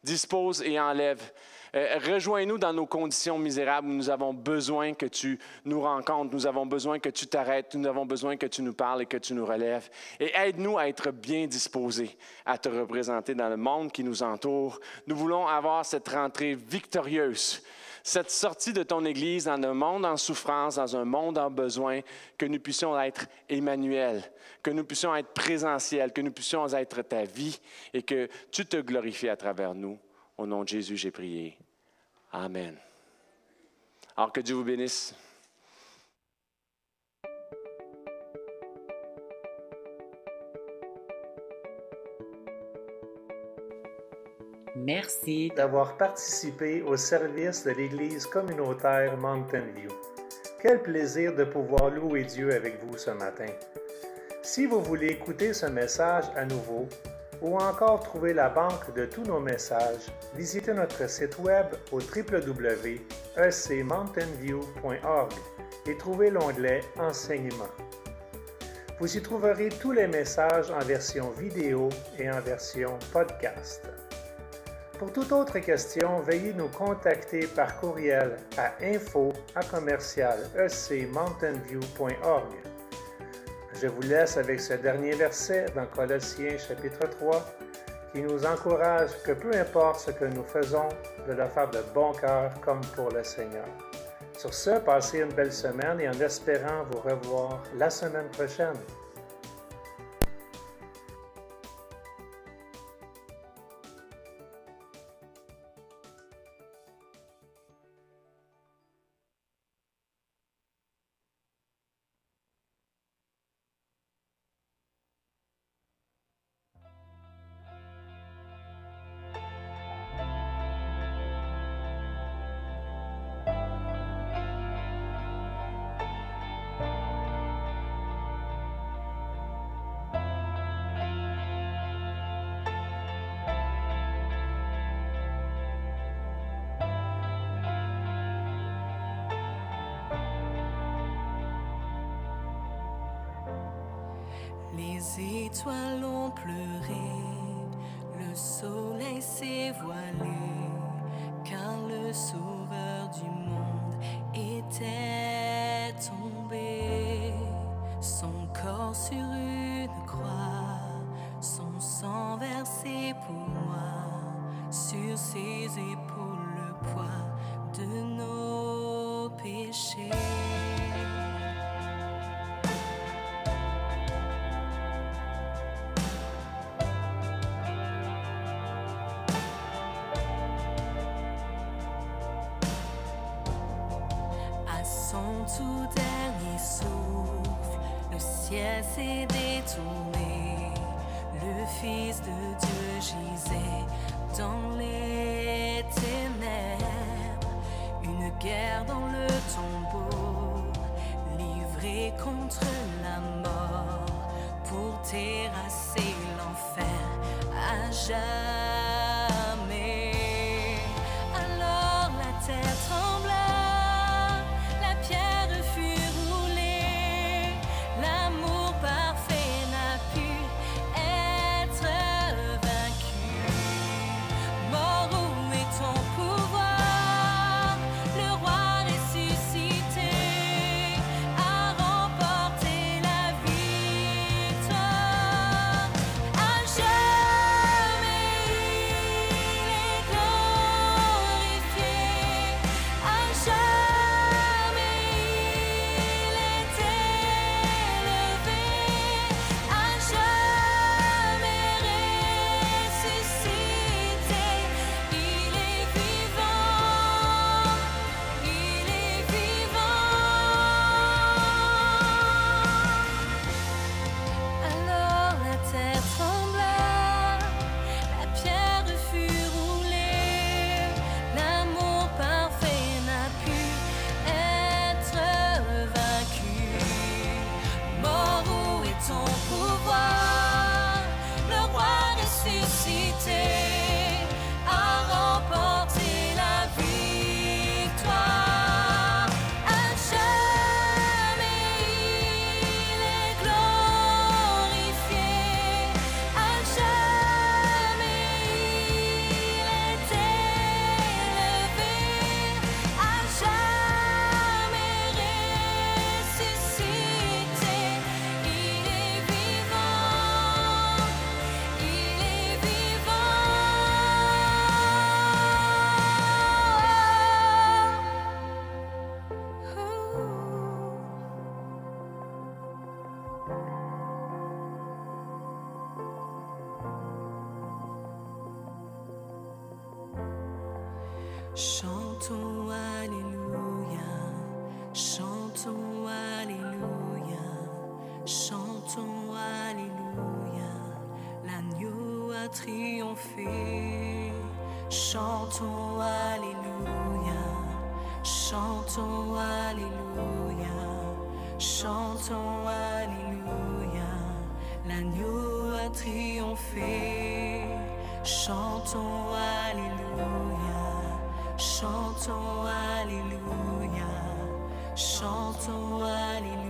Dispose et enlève. Rejoins-nous dans nos conditions misérables où nous avons besoin que tu nous rencontres, nous avons besoin que tu t'arrêtes, nous avons besoin que tu nous parles et que tu nous relèves. Et aide-nous à être bien disposés à te représenter dans le monde qui nous entoure. Nous voulons avoir cette rentrée victorieuse, cette sortie de ton Église dans un monde en souffrance, dans un monde en besoin, que nous puissions être Emmanuel, que nous puissions être présentiels, que nous puissions être ta vie et que tu te glorifies à travers nous. Au nom de Jésus, j'ai prié. Amen. Alors que Dieu vous bénisse. Merci d'avoir participé au service de l'Église communautaire Mountain View. Quel plaisir de pouvoir louer Dieu avec vous ce matin. Si vous voulez écouter ce message à nouveau, ou encore trouver la banque de tous nos messages, visitez notre site web au www.ecmountainview.org et trouvez l'onglet Enseignement. Vous y trouverez tous les messages en version vidéo et en version podcast. Pour toute autre question, veuillez nous contacter par courriel à info@ecmountainview.org. Je vous laisse avec ce dernier verset dans Colossiens chapitre 3 qui nous encourage que peu importe ce que nous faisons, de le faire de bon cœur comme pour le Seigneur. Sur ce, passez une belle semaine et en espérant vous revoir la semaine prochaine. Les étoiles ont pleuré, le soleil s'est voilé, car le sauveur du monde était tombé. Son corps sur une croix, son sang versé pour moi, sur ses épaules le poids de nos péchés. Son tout dernier souffle, le ciel s'est détourné, le Fils de Dieu gisait dans les ténèbres, une guerre dans le tombeau, livrée contre la mort, pour terrasser l'enfer à jamais. Alors la terre trembla, jamais Chantons Alléluia, chantons Alléluia, chantons Alléluia, l'agneau a triomphé. Chantons Alléluia, chantons Alléluia, chantons Alléluia, l'agneau a triomphé. Chantons Alléluia, chantons Alléluia, chantons Alléluia.